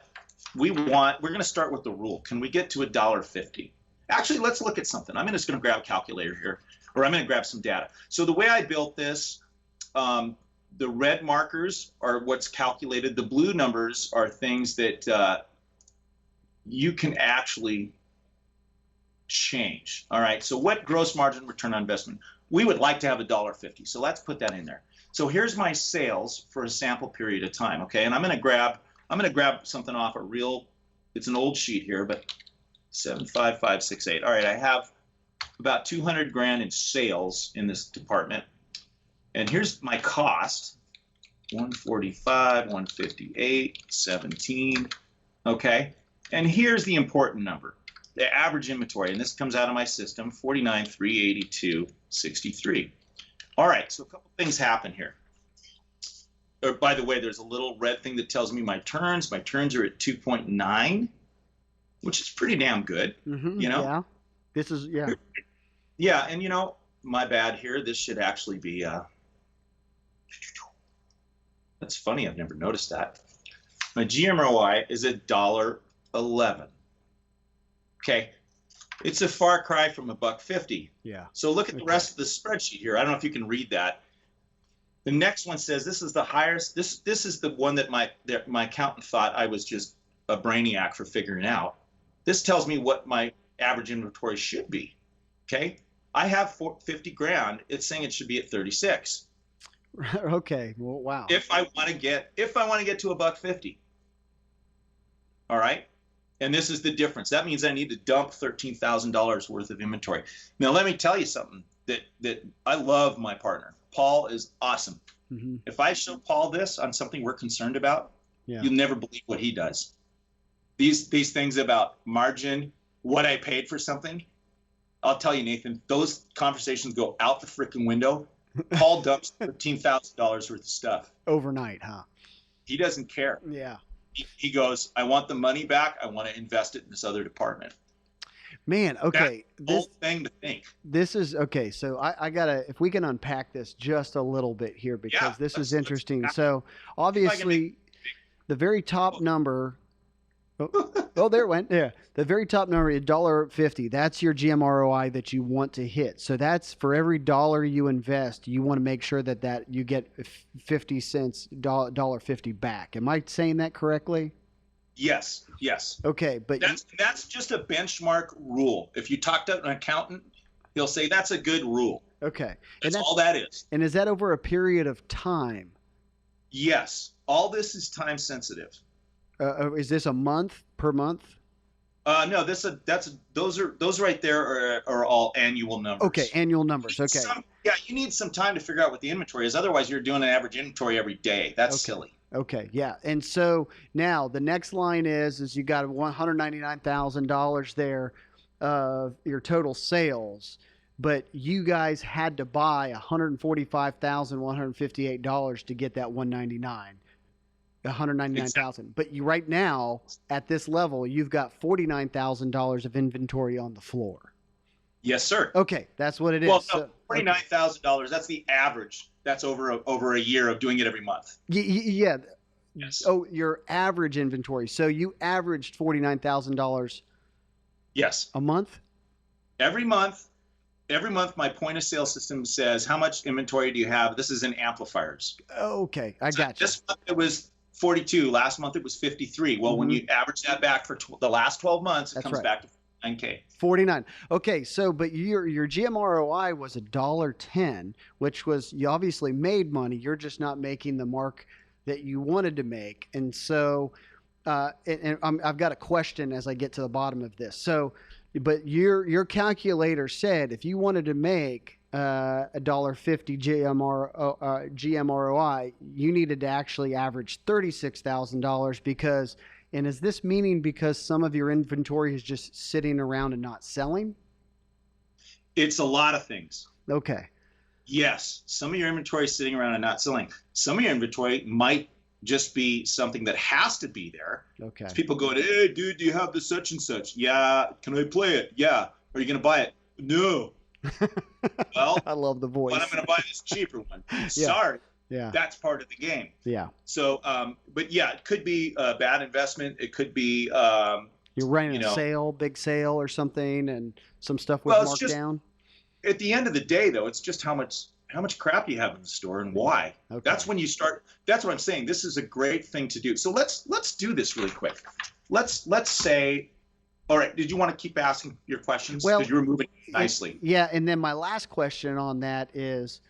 to start with the rule. Can we get to $1.50? Actually, let's look at something. I'm just going to grab a calculator here, or I'm going to grab some data. So the way I built this, the red markers are what's calculated. The blue numbers are things that you can actually change. All right. So what gross margin return on investment? We would like to have $1.50. So let's put that in there. So here's my sales for a sample period of time. Okay. And I'm going to grab something off it's an old sheet here, but 75568. All right, I have about 200 grand in sales in this department. And here's my cost. 145, 158, 17. Okay. And here's the important number, the average inventory. And this comes out of my system, 49,382.63. All right, so a couple things happen here. By the way, there's a little red thing that tells me my turns. My turns are at 2.9, which is pretty damn good. Yeah. This is, yeah. Yeah, and my bad here. This should actually be, that's funny. I've never noticed that. My GMROI is $1.11. Okay. It's a far cry from $1.50. Yeah. So look at the rest of the spreadsheet here. I don't know if you can read that. The next one says this is the highest. This is the one that my accountant thought I was just a brainiac for figuring out. This tells me what my average inventory should be. Okay. I have 50 grand. It's saying it should be at 36. Okay. Well, wow. If I want to get to $1.50. All right. And this is the difference. That means I need to dump $13,000 worth of inventory. Now, let me tell you something that I love my partner. Paul is awesome. Mm-hmm. If I show Paul this on something we're concerned about, you'll never believe what he does. These things about margin, what I paid for something, I'll tell you, Nathan, those conversations go out the freaking window. Paul dumps $13,000 worth of stuff. Overnight, huh? He doesn't care. Yeah. He goes, I want the money back. I want to invest it in this other department. Man, okay. That's the whole thing to think. This is, okay, so I gotta, if we can unpack this just a little bit here, because this is interesting. So obviously the very top number, oh, there it went. Yeah. The very top number, $1.50. That's your GMROI that you want to hit. So that's for every dollar you invest, you want to make sure that you get 50 cents, $1.50 back. Am I saying that correctly? Yes. Okay, but that's just a benchmark rule. If you talk to an accountant, he'll say that's a good rule. Okay. That's all that is. And is that over a period of time? Yes. All this is time sensitive. Is this a month per month? No, those right there are all annual numbers. Okay, annual numbers. Okay. You need some time to figure out what the inventory is. Otherwise, you're doing an average inventory every day. That's silly. Okay, yeah. And so now the next line is you got $199,000 there of your total sales, but you guys had to buy $145,158 to get that $199,000. Exactly. But you right now at this level, you've got $49,000 of inventory on the floor. Yes, sir. Okay, that's what it is. Well, no, $49,000. That's the average. That's over a year of doing it every month. Yeah. Yes. Oh, your average inventory. So you averaged $49,000. Yes. A month. Every month, my point of sale system says how much inventory do you have. This is in amplifiers. Okay, I got you. This month it was 42. Last month it was 53. Well, when you average that back for the last 12 months, it comes back to 49K. 49. Okay, so but your GMROI was $1.10, which was, you obviously made money. You're just not making the mark that you wanted to make. And so I've got a question as I get to the bottom of this. So, but your calculator said if you wanted to make $1.50 GMROI, you needed to actually average $36,000 because, and is this meaning because some of your inventory is just sitting around and not selling? It's a lot of things. Okay. Yes, some of your inventory is sitting around and not selling. Some of your inventory might just be something that has to be there. Okay. It's people going, hey, dude, do you have the such and such? Yeah. Can I play it? Yeah. Are you going to buy it? No. Well, I love the voice. But I'm going to buy this cheaper one. Sorry. Yeah. That's part of the game. Yeah. So, but yeah, it could be a bad investment. It could be, you're running a sale, big sale or something, and some stuff was marked down. At the end of the day, though, it's just how much crap you have in the store and why. Okay. That's when you start. That's what I'm saying. This is a great thing to do. So let's do this really quick. Let's say, all right. Did you want to keep asking your questions? Well, because you were moving nicely. Yeah, and then my last question on that is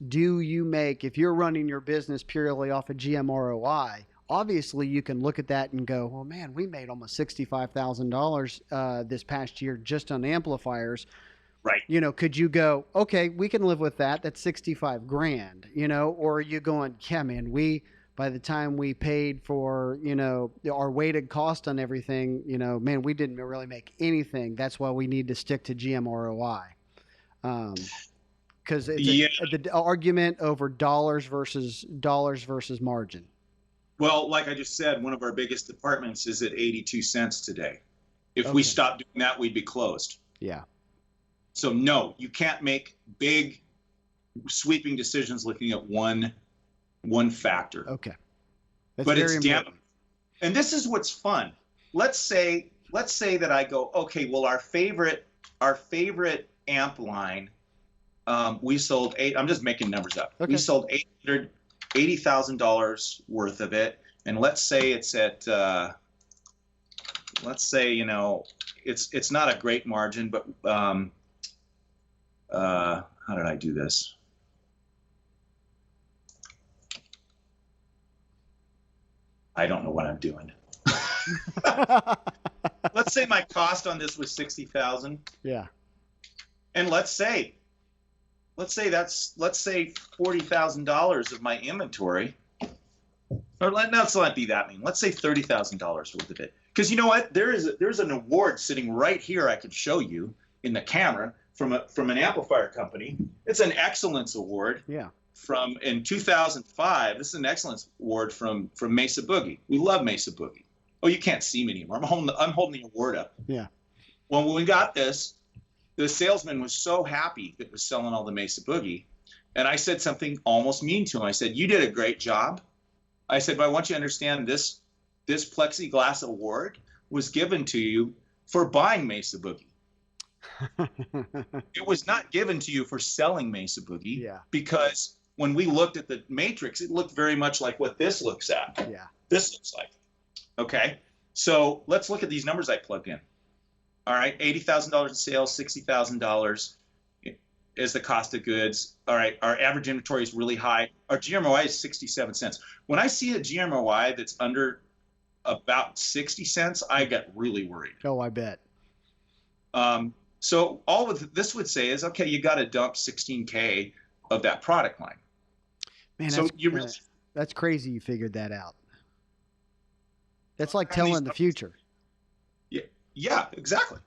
do you make, if you're running your business purely off of GMROI, obviously you can look at that and go, well, man, we made almost $65,000 this past year just on amplifiers. Right. Could you go, okay, we can live with that. That's 65 grand, or are you going, yeah, man, we by the time we paid for, our weighted cost on everything, man, we didn't really make anything. That's why we need to stick to GMROI. Because it's Yeah. the argument over dollars versus margin. Well, like I just said, one of our biggest departments is at 82 cents today. If we stopped doing that, we'd be closed. Yeah. So no, you can't make big sweeping decisions looking at one factor. Okay. But it's damn. And this is what's fun. Let's say that I go, okay, well, our favorite amp line, we sold I'm just making numbers up. Okay. We sold $80,000 worth of it, and let's say it's at let's say it's not a great margin, but how did I do this? I don't know what I'm doing. Let's say my cost on this was $60,000. Yeah. And let's say $40,000 of my inventory, or let's not be that mean. Let's say $30,000 worth of it. Because you know what? There's an award sitting right here I could show you in the camera from an amplifier company. It's an excellence award. Yeah. In 2005. This is an excellence award from Mesa Boogie. We love Mesa Boogie. Oh, you can't see me anymore. I'm holding the award up. Yeah. Well, when we got this, the salesman was so happy that was selling all the Mesa Boogie, and I said something almost mean to him. I said, "You did a great job." I said, "But I want you to understand this plexiglass award was given to you for buying Mesa Boogie. It was not given to you for selling Mesa Boogie." Yeah. Because when we looked at the matrix, it looked very much like what this looks at. Yeah. This looks like. Okay. So let's look at these numbers I plugged in. All right. $80,000 in sales, $60,000 is the cost of goods. All right. Our average inventory is really high. Our GMROI is 67 cents. When I see a GMROI that's under about 60 cents, I get really worried. Oh, I bet. So all of this would say is, okay, you got to dump 16K of that product line. Man, so that's crazy you figured that out. That's like telling the future. Yeah, exactly.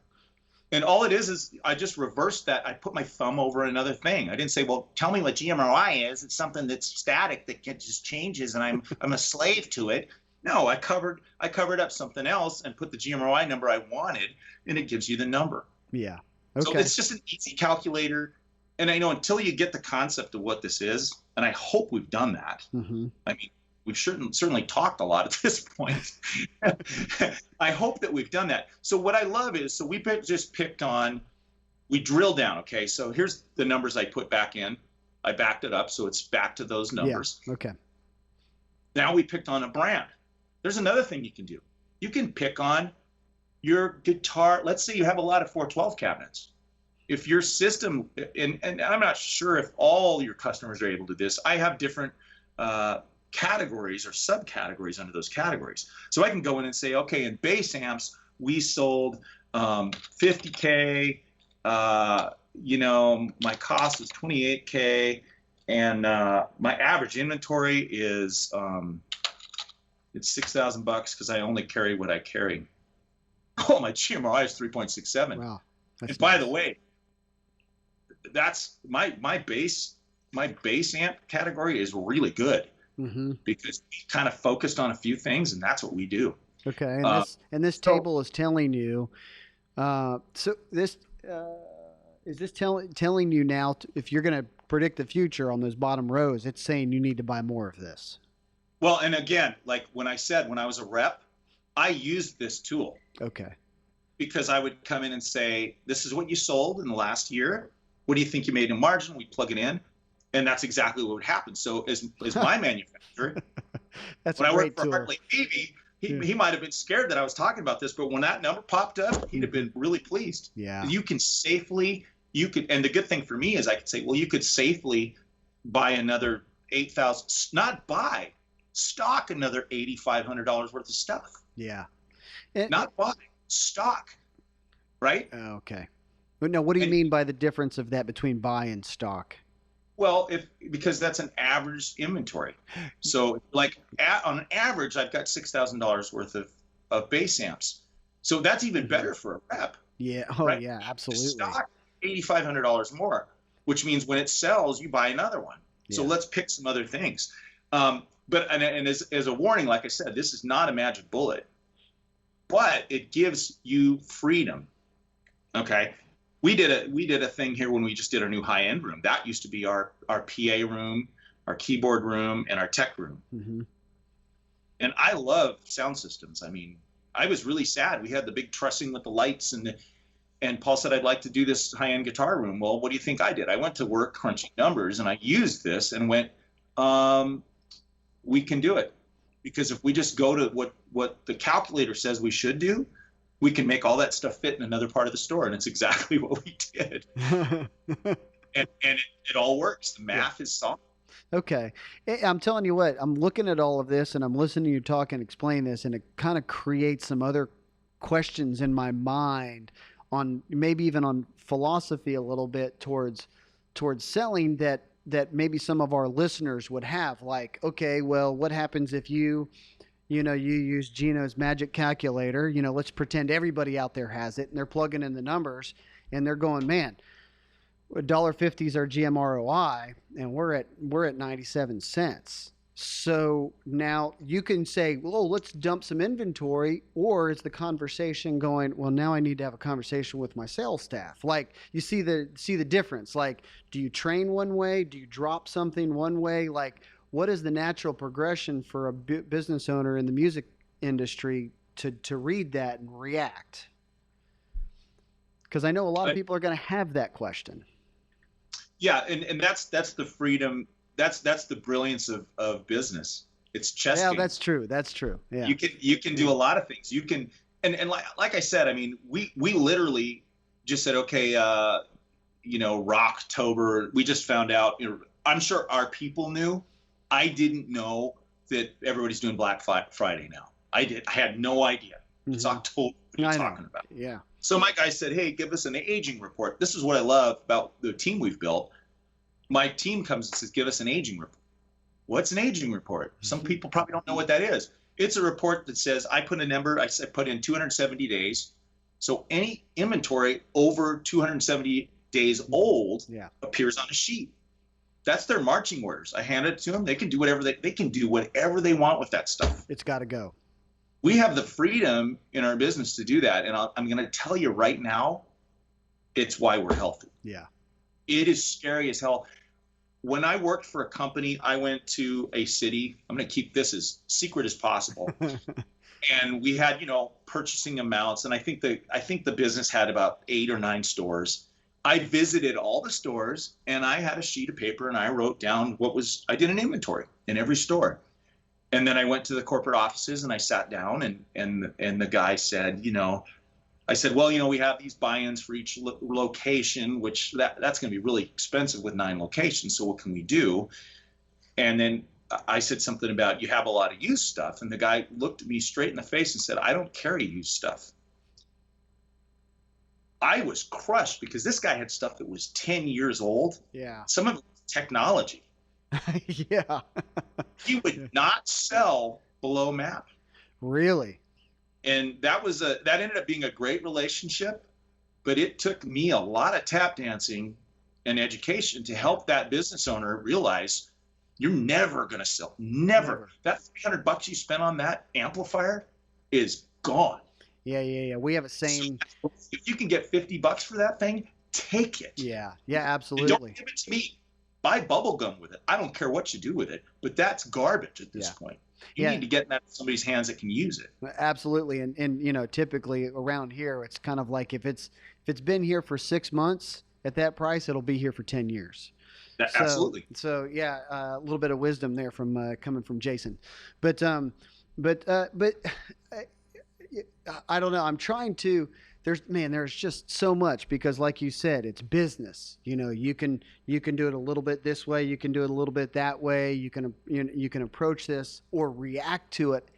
And all it is I just reversed that. I put my thumb over another thing. I didn't say, well, tell me what GMROI is. It's something that's static that just changes, and I'm a slave to it. No, I covered up something else and put the GMROI number I wanted, and it gives you the number. Yeah. Okay. So it's just an easy calculator. And I know until you get the concept of what this is, and I hope we've done that. Mm-hmm. I mean, we've certainly talked a lot at this point. I hope that we've done that. So what I love is, we drill down. Okay, so here's the numbers I put back in. I backed it up, so it's back to those numbers. Yeah. Okay. Now we picked on a brand. There's another thing you can do. You can pick on your guitar. Let's say you have a lot of 412 cabinets. If your system, and I'm not sure if all your customers are able to do this, I have different categories or subcategories under those categories. So I can go in and say, okay, in bass amps, we sold 50K, my cost was 28K, and my average inventory is it's $6,000 because I only carry what I carry. Oh, my GMRI is 3.67. Wow. And by the way, that's my bass amp category is really good. Mm-hmm. Because we kind of focused on a few things, and that's what we do. Okay, and this table is telling you. So this is this telling you now if you're going to predict the future on those bottom rows, it's saying you need to buy more of this. Well, and again, like when I was a rep, I used this tool. Okay. Because I would come in and say, "This is what you sold in the last year. What do you think you made in margin?" We plug it in. And that's exactly what would happen. So as my manufacturer, when I worked for Hartley Navy, he might have been scared that I was talking about this, but when that number popped up, he'd have been really pleased. Yeah. And the good thing for me is I could say, well, you could safely buy another 8,000, not buy, stock another $8,500 worth of stuff. Yeah. Not buy, stock, right? Okay. But now, what do you mean by the difference of that between buy and stock? Well, if because that's an average inventory. So like on average, I've got $6,000 worth of bass amps. So that's even better for a rep, Yeah. Oh, right? yeah, The absolutely. stock $8,500 more, which means when it sells, you buy another one. So Yeah. let's pick some other things. But as a warning, like I said, this is not a magic bullet, but it gives you freedom. Okay. We did a thing here when we just did our new high end room. That used to be our PA room, our keyboard room, and our tech room. Mm-hmm. And I love sound systems. I mean, I was really sad. We had the big trussing with the lights and Paul said I'd like to do this high end guitar room. Well, what do you think I did? I went to work crunching numbers and I used this and went, we can do it. Because if we just go to what the calculator says we should do, we can make all that stuff fit in another part of the store. And it's exactly what we did. And it all works. The math is solid. Okay. I'm telling you what, I'm looking at all of this and I'm listening to you talk and explain this, and it kind of creates some other questions in my mind on maybe even on philosophy a little bit towards selling that maybe some of our listeners would have. Like, okay, well, what happens if you use Geno's magic calculator? Let's pretend everybody out there has it and they're plugging in the numbers and they're going, man, $1.50 is our GMROI and we're at 97 cents. So now you can say, well, let's dump some inventory, or is the conversation going, well, now I need to have a conversation with my sales staff? Like, you see the difference. Like, do you train one way? Do you drop something one way? Like, what is the natural progression for a business owner in the music industry to read that and react? Because I know a lot of people are going to have that question. Yeah, and that's the freedom. That's the brilliance of business. It's chess Yeah, game. that's true. That's true. Yeah. You can do a lot of things. You can and like I said, I mean, we literally just said, okay, Rocktober. We just found out. I'm sure our people knew. I didn't know that everybody's doing Black Friday now. I had no idea. It's October. What are you talking about? Yeah. So my guy said, hey, give us an aging report. This is what I love about the team we've built. My team comes and says, give us an aging report. What's an aging report? Some people probably don't know what that is. It's a report that says I put a number, I put in 270 days. So any inventory over 270 days old appears on a sheet. That's their marching orders. I hand it to them. They can do whatever they can do whatever they want with that stuff. It's got to go. We have the freedom in our business to do that. And I'm going to tell you right now, it's why we're healthy. Yeah. It is scary as hell. When I worked for a company, I went to a city. I'm going to keep this as secret as possible. And we had, purchasing amounts. And I think the business had about 8 or 9 stores. I visited all the stores and I had a sheet of paper and I wrote down I did an inventory in every store. And then I went to the corporate offices and I sat down and the guy said, I said, well, we have these buy-ins for each location, which that's going to be really expensive with 9 locations. So what can we do? And then I said something about you have a lot of used stuff. And the guy looked at me straight in the face and said, I don't carry used stuff. I was crushed because this guy had stuff that was 10 years old. Yeah. Some of it was technology. Yeah. He would not sell below map. Really? And that ended up being a great relationship, but it took me a lot of tap dancing and education to help that business owner realize you're never going to sell. Never. That $300 you spent on that amplifier is gone. Yeah. We have a same. So if you can get $50 for that thing, take it. Yeah, absolutely. And don't give it to me. Buy bubble gum with it. I don't care what you do with it, but that's garbage at this point. You need to get that in somebody's hands that can use it. Absolutely. And typically around here, it's kind of like if it's been here for 6 months at that price, it'll be here for 10 years. Absolutely. So yeah, a little bit of wisdom there from coming from Jason, but I don't know. I'm trying to. There's just so much because, like you said, it's business. You can do it a little bit this way. You can do it a little bit that way. You can approach this or react to it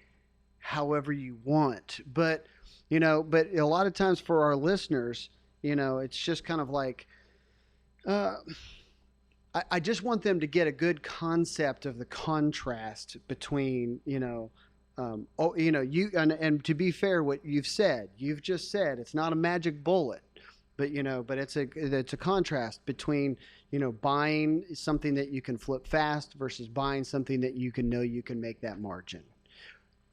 however you want. But a lot of times for our listeners, it's just kind of like, I just want them to get a good concept of the contrast between, and to be fair, what you've just said, it's not a magic bullet, but it's a contrast between, buying something that you can flip fast versus buying something that you can make that margin.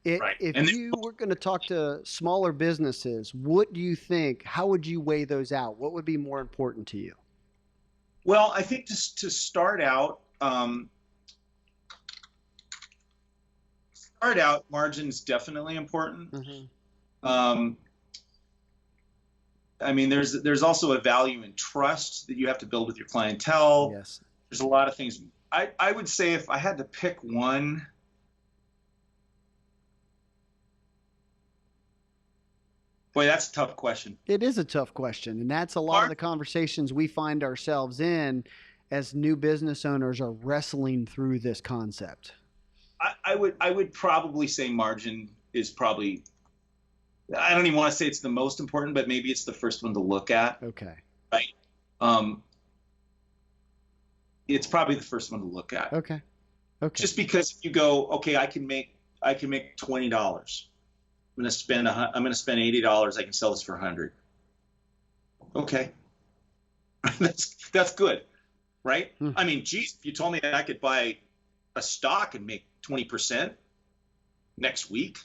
Right. If you were going to talk to smaller businesses, what do you think? How would you weigh those out? What would be more important to you? Well, I think to start out, margin is definitely important. Mm-hmm. I mean, there's also a value in trust that you have to build with your clientele. Yes. There's a lot of things. I would say if I had to pick one, boy, that's a tough question. It is a tough question, and that's a lot of the conversations we find ourselves in as new business owners are wrestling through this concept. I would probably say margin is probably, I don't even want to say it's the most important, but maybe it's the first one to look at. Okay. Right. It's probably the first one to look at. Okay. Okay. Just because you go, okay, I can make $20. I'm going to spend $80. I can sell this for $100. Okay. That's good. Right. I mean, geez, if you told me that I could buy a stock and make 20% next week,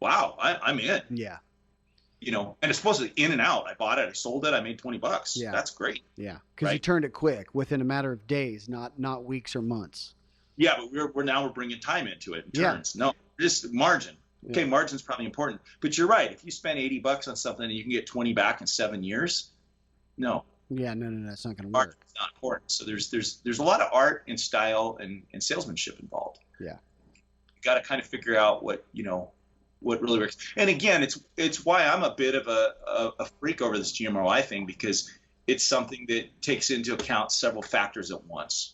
wow, I'm in. Yeah. And it's supposedly in and out. I bought it, I sold it, I made $20. Yeah. That's great. Yeah. Because you turned it quick within a matter of days, not weeks or months. Yeah, but we're bringing time into it in turns. Yeah. No, just margin. Okay, margin's probably important. But you're right. If you spend $80 on something and you can get 20 back in 7 years, no. Yeah, no, that's not going to work. Margin's not important. So there's a lot of art and style and salesmanship involved. Yeah. You got to kind of figure out what really works. And again, it's why I'm a bit of a freak over this GMROI thing, because it's something that takes into account several factors at once.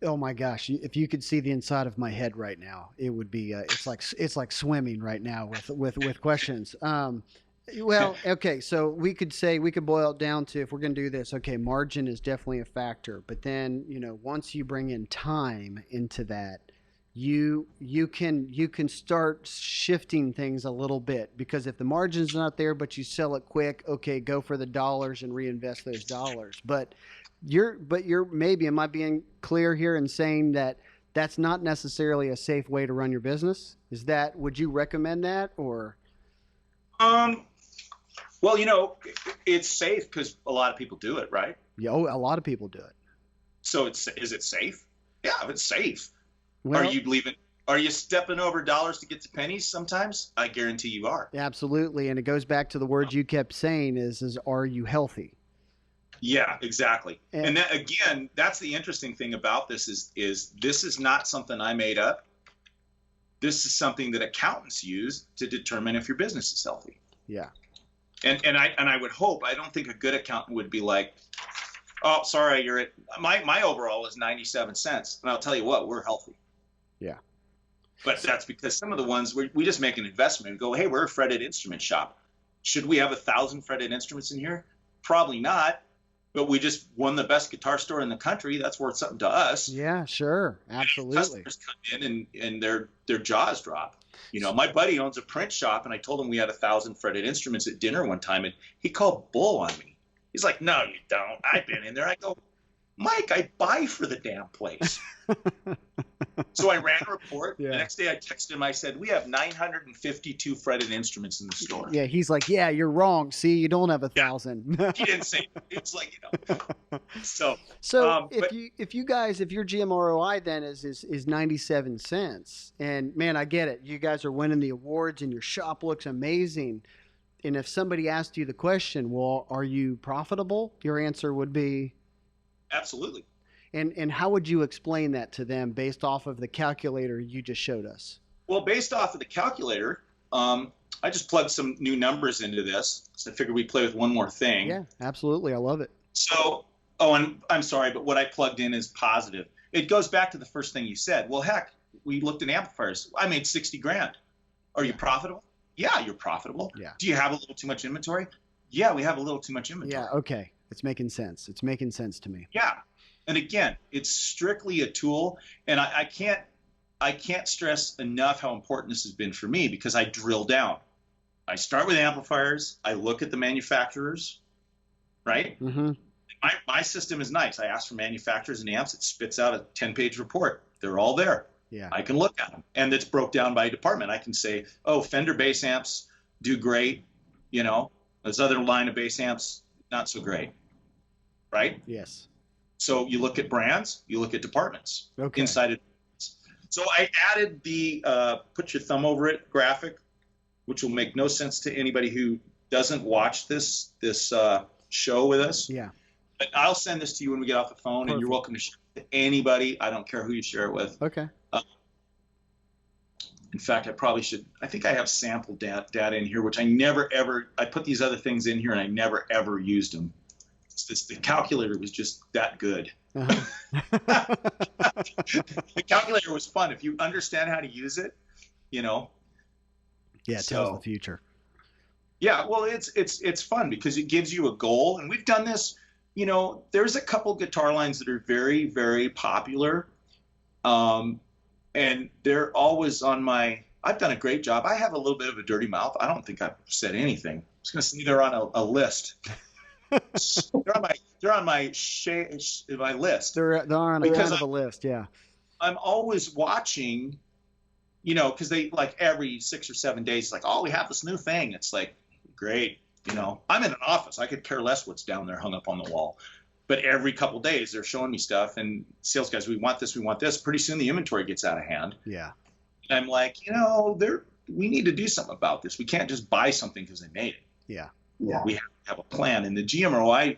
Oh my gosh! If you could see the inside of my head right now, it would be it's like swimming right now with questions. Well, okay, so we could boil it down to, if we're going to do this, okay, margin is definitely a factor, but then once you bring in time into that, you can start shifting things a little bit, because if the margin's not there but you sell it quick, okay, go for the dollars and reinvest those dollars. But you're maybe, am I being clear here in saying that that's not necessarily a safe way to run your business? Would you recommend that, or? Well, it's safe because a lot of people do it, right? Yeah, a lot of people do it. So is it safe? Yeah, it's safe. Well, Are you stepping over dollars to get to pennies sometimes? I guarantee you are. Absolutely, and it goes back to the words you kept saying is are you healthy? Yeah, exactly. And that, again, that's the interesting thing about this is this is not something I made up. This is something that accountants use to determine if your business is healthy. Yeah. And I would hope, I don't think a good accountant would be like, oh, sorry, you're at my overall is 97 cents. And I'll tell you what, we're healthy. Yeah. But that's because some of the ones we just make an investment and go, hey, we're a fretted instrument shop. Should we have 1,000 fretted instruments in here? Probably not. But we just won the best guitar store in the country. That's worth something to us. Yeah, sure. Absolutely. Customers come in and their jaws drop. My buddy owns a print shop, and I told him we had 1,000 fretted instruments at dinner one time, and he called bull on me. He's like, no, you don't. I've been in there. I go, Mike, I buy for the damn place. So I ran a report. Yeah. The next day I texted him. I said, we have 952 fretted instruments in the store. Yeah, he's like, yeah, you're wrong. See, you don't have 1,000. Yeah. He didn't say it. It's like, So if your GMROI then is 97 cents, and man, I get it. You guys are winning the awards and your shop looks amazing. And if somebody asked you the question, well, are you profitable? Your answer would be absolutely. And how would you explain that to them based off of the calculator you just showed us? Well, based off of the calculator, I just plugged some new numbers into this. So I figured we'd play with one more thing. Yeah, absolutely. I love it. So, and I'm sorry, but what I plugged in is positive. It goes back to the first thing you said. Well, heck, we looked at amplifiers. I made 60 grand. Are you profitable? Yeah, you're profitable. Yeah. Do you have a little too much inventory? Yeah, we have a little too much inventory. Yeah, okay. It's making sense. It's making sense to me. Yeah. And again, it's strictly a tool. And I can't stress enough how important this has been for me, because I drill down. I start with amplifiers. I look at the manufacturers, right? Mm-hmm. My system is nice. I ask for manufacturers and amps. It spits out a 10-page report. They're all there. Yeah. I can look at them. And it's broke down by department. I can say, oh, Fender bass amps do great. You know, this other line of bass amps, not so great. Right? Yes. So you look at brands, you look at departments. Okay. Inside it. So I added the put your thumb over it graphic, which will make no sense to anybody who doesn't watch this show with us. Yeah. But I'll send this to you when we get off the phone. Perfect. And you're welcome to share it to anybody. I don't care who you share it with. Okay. In fact, I probably should. I think I have sample data in here, which I never ever. I put these other things in here, and I never ever used them. The calculator was just that good. Uh-huh. The calculator was fun if you understand how to use it. You know. Yeah, it tells the future. Yeah, well, it's fun because it gives you a goal, and we've done this. You know, there's a couple guitar lines that are very, very popular, and they're always on my. I've done a great job. I have a little bit of a dirty mouth. I don't think I've said anything. I was going to say they're on a list. they're on my list. They're on a kind of a list. Yeah. I'm always watching. You know, because they like every 6 or 7 days, it's like, oh, we have this new thing. It's like, great. You know, I'm in an office. I could care less what's down there hung up on the wall. But every couple of days, they're showing me stuff. And sales guys, we want this, we want this. Pretty soon the inventory gets out of hand. Yeah. And I'm like, you know, we need to do something about this. We can't just buy something because they made it. Yeah. Yeah. We have to have a plan. And the GMROI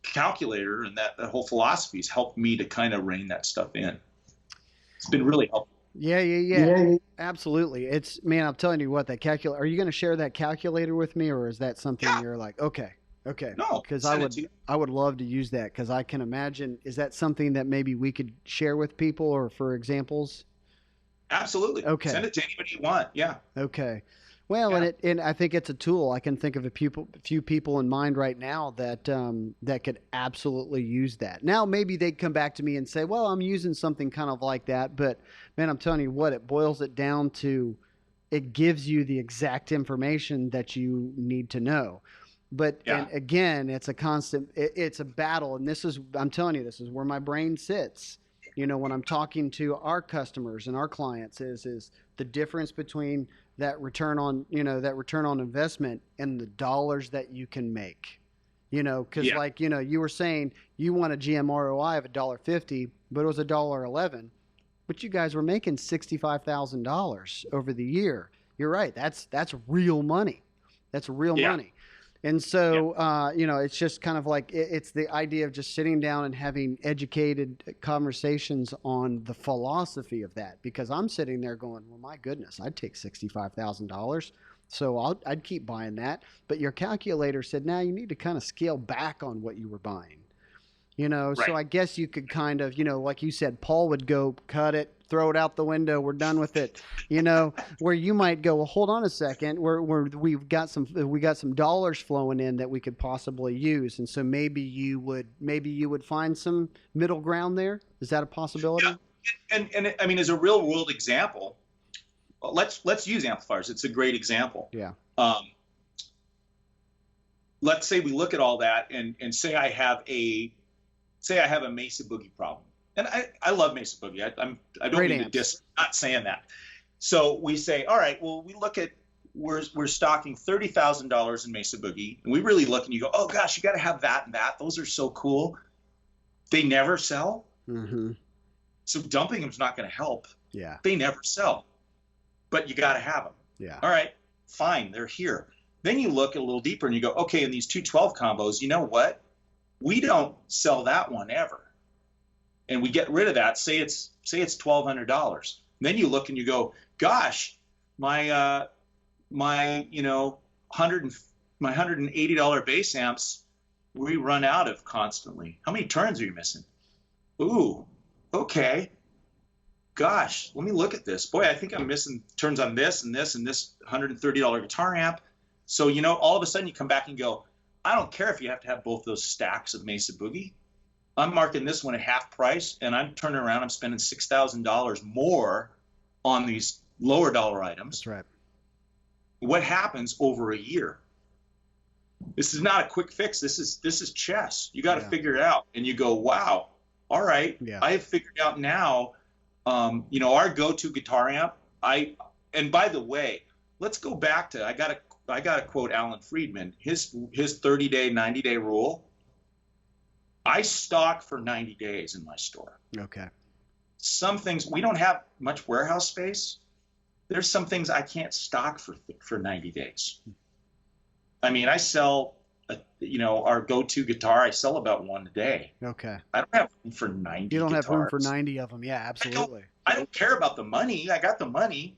calculator and that whole philosophy has helped me to kind of rein that stuff in. It's been really helpful. Yeah. Absolutely. Man, I'm telling you what, that calculator, are you going to share that calculator with me, or is that something you're like, okay. No, because I would love to use that, because I can imagine, is that something that maybe we could share with people or for examples? Absolutely. Okay. Send it to anybody you want. Yeah. Okay. Well, and I think it's a tool. I can think of a few people in mind right now that could absolutely use that. Now, maybe they'd come back to me and say, well, I'm using something kind of like that. But, man, I'm telling you what, it boils it down to, it gives you the exact information that you need to know. But and again, it's a constant, it's a battle. And I'm telling you, this is where my brain sits. You know, when I'm talking to our customers and our clients is the difference between that return on investment and the dollars that you can make. You know, because like, you know, you were saying you want a GMROI of $1.50, but it was $1.11, but you guys were making $65,000 over the year. You're right. That's real money. That's real money. And so, you know, it's just kind of like, it's the idea of just sitting down and having educated conversations on the philosophy of that, because I'm sitting there going, well, my goodness, I'd take $65,000. So I'd keep buying that. But your calculator said, now you need to kind of scale back on what you were buying. You know, so I guess you could kind of, you know, like you said, Paul would go cut it, throw it out the window. We're done with it. You know, where you might go, well, hold on a second. We've got some dollars flowing in that we could possibly use. And so maybe you would find some middle ground there. Is that a possibility? Yeah. And I mean, as a real world example, let's use amplifiers. It's a great example. Yeah. Let's say we look at all that and say I have a Mesa Boogie problem. And I love Mesa Boogie. I don't mean to diss, not saying that. So we say, all right, well, we look at, we're stocking $30,000 in Mesa Boogie, and we really look and you go, oh gosh, you got to have that and that. Those are so cool. They never sell. Mm-hmm. So dumping them is not going to help. Yeah. They never sell, but you got to have them. Yeah. All right, fine. They're here. Then you look a little deeper and you go, okay, in these 212 combos, you know what? We don't sell that one ever. And we get rid of that. Say it's $1,200. Then you look and you go, gosh, my $180 bass amps, we run out of constantly. How many turns are you missing? Ooh, okay. Gosh, let me look at this. Boy, I think I'm missing turns on this and this and this $130 guitar amp. So, you know, all of a sudden you come back and go, I don't care if you have to have both those stacks of Mesa Boogie. I'm marking this one at half price, and I'm turning around. I'm spending $6,000 more on these lower dollar items. That's right. What happens over a year? This is not a quick fix. This is chess. You got to figure it out, and you go, wow, all right. I have figured out now. Our go-to guitar amp. And by the way, let's go back to I got to quote Alan Friedman. His 30-day, 90-day rule. I stock for 90 days in my store. Okay. Some things we don't have much warehouse space. There's some things I can't stock for 90 days. I mean, I sell, our go-to guitar. I sell about one a day. Okay. I don't have room for 90. You don't guitars. have room for 90 of them. Yeah, absolutely. I don't care about the money. I got the money,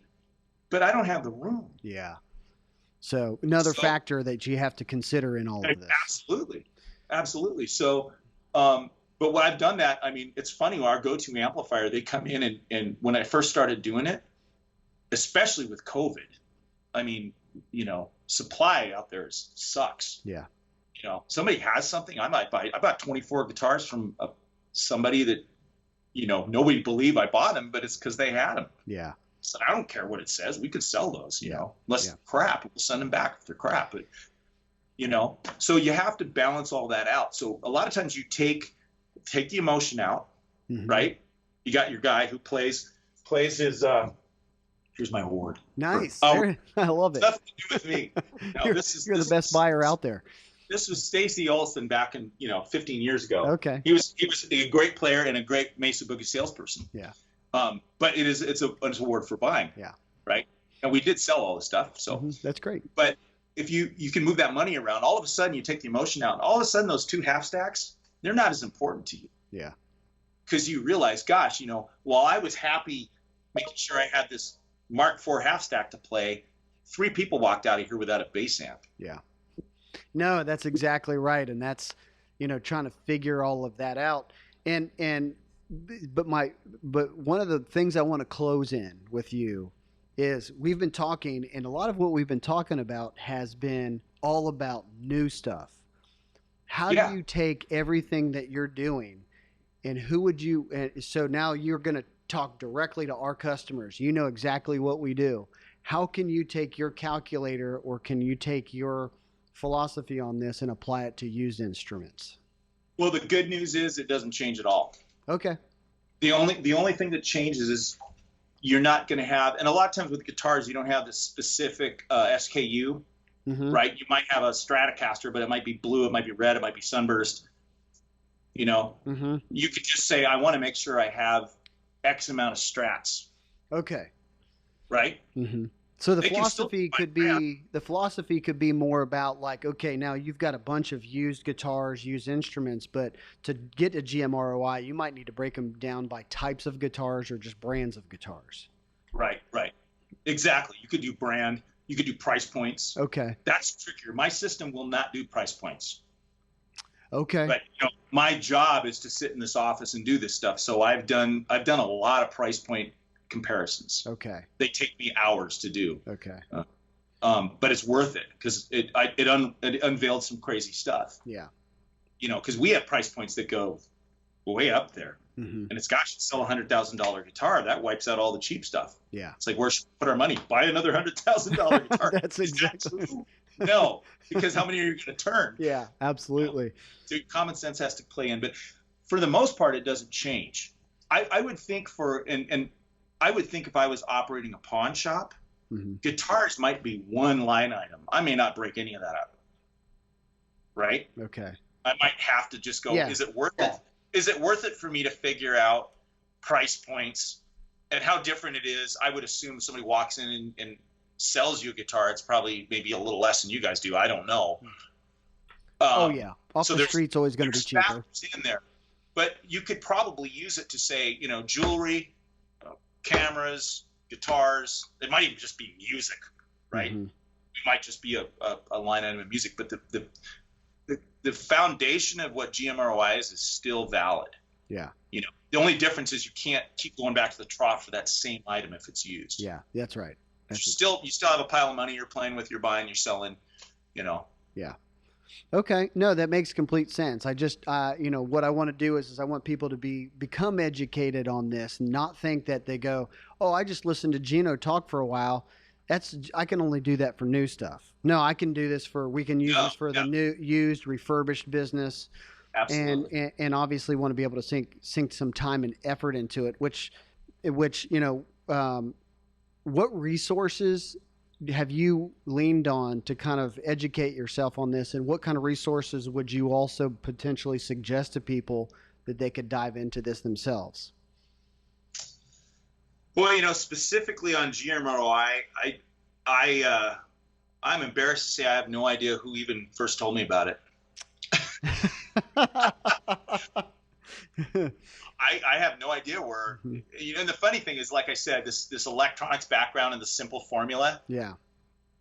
but I don't have the room. Yeah. So another factor that you have to consider in all of this. Absolutely. So, but what I've done that, I mean, it's funny. Our go-to amplifier, they come in and when I first started doing it, especially with COVID, I mean, supply out there sucks. Yeah. Somebody has something. I bought 24 guitars from somebody that, nobody believed I bought them, but it's because they had them. Yeah. So I don't care what it says. We could sell those, unless they're crap. We'll send them back if they're crap. But, so you have to balance all that out. So a lot of times you take the emotion out, right? You got your guy who plays his, here's my award. Nice. I love it. Nothing to do with me. No, you're the best buyer out there. This was Stacy Olson back in 15 years ago. Okay. He was a great player and a great Mesa Boogie salesperson. Yeah. But it's an award for buying. Yeah. Right. And we did sell all this stuff. So that's great. But if you can move that money around, all of a sudden you take the emotion out, and all of a sudden those two half stacks, they're not as important to you. Yeah. Because you realize, gosh, while I was happy making sure I had this Mark IV half stack to play, 3 people walked out of here without a bass amp. Yeah. No, that's exactly right. And that's, trying to figure all of that out. But one of the things I want to close in with you is we've been talking, and a lot of what we've been talking about has been all about new stuff. How do you take everything that you're doing, and so now you're going to talk directly to our customers. You know exactly what we do. How can you take your calculator, or can you take your philosophy on this and apply it to used instruments? Well, the good news is it doesn't change at all. Okay. The only thing that changes is you're not going to have, and a lot of times with guitars, you don't have the specific SKU, right? You might have a Stratocaster, but it might be blue, it might be red, it might be sunburst. You could just say, I want to make sure I have X amount of strats. Okay. Right? So the philosophy could be more about like, okay, now you've got a bunch of used guitars, used instruments, but to get a GMROI, you might need to break them down by types of guitars or just brands of guitars. Right. Exactly. You could do brand, you could do price points. Okay. That's trickier. My system will not do price points. Okay. But my job is to sit in this office and do this stuff. So I've done a lot of price point comparisons. Okay. They take me hours to do. Okay. But it's worth it because it unveiled some crazy stuff. Yeah. Because we have price points that go way up there, and it's sell a $100,000 guitar, that wipes out all the cheap stuff. Yeah. It's like, where should we put our money? Buy another $100,000 guitar. That's exactly. No, because how many are you going to turn? Yeah, absolutely. So common sense has to play in, but for the most part, it doesn't change. I would think I would think if I was operating a pawn shop, guitars might be one line item. I may not break any of that up. Right? Okay. I might have to just go, is it worth it? Is it worth it for me to figure out price points and how different it is? I would assume somebody walks in and sells you a guitar, it's probably maybe a little less than you guys do. I don't know. Off the street's always going to be cheaper. In there. But you could probably use it to say, jewelry, cameras, guitars. It might even just be music, right? It might just be a line item of music, but the foundation of what GMROI is still valid. Yeah. The only difference is you can't keep going back to the trough for that same item if it's used. Yeah, that's right. You still have a pile of money you're playing with, you're buying, you're selling, Yeah. Okay. No, that makes complete sense. I just, what I want to do is I want people to become educated on this and not think that they go, oh, I just listened to Geno talk for a while. I can only do that for new stuff. No, I can do this we can use Yeah, this for the yeah, new, used, refurbished business, and, absolutely. and obviously want to be able to sink some time and effort into it, which, what resources have you leaned on to kind of educate yourself on this, and what kind of resources would you also potentially suggest to people that they could dive into this themselves? Well, specifically on GMROI, I'm embarrassed to say I have no idea who even first told me about it. I have no idea where, and the funny thing is, like I said, this electronics background and the simple formula, Yeah.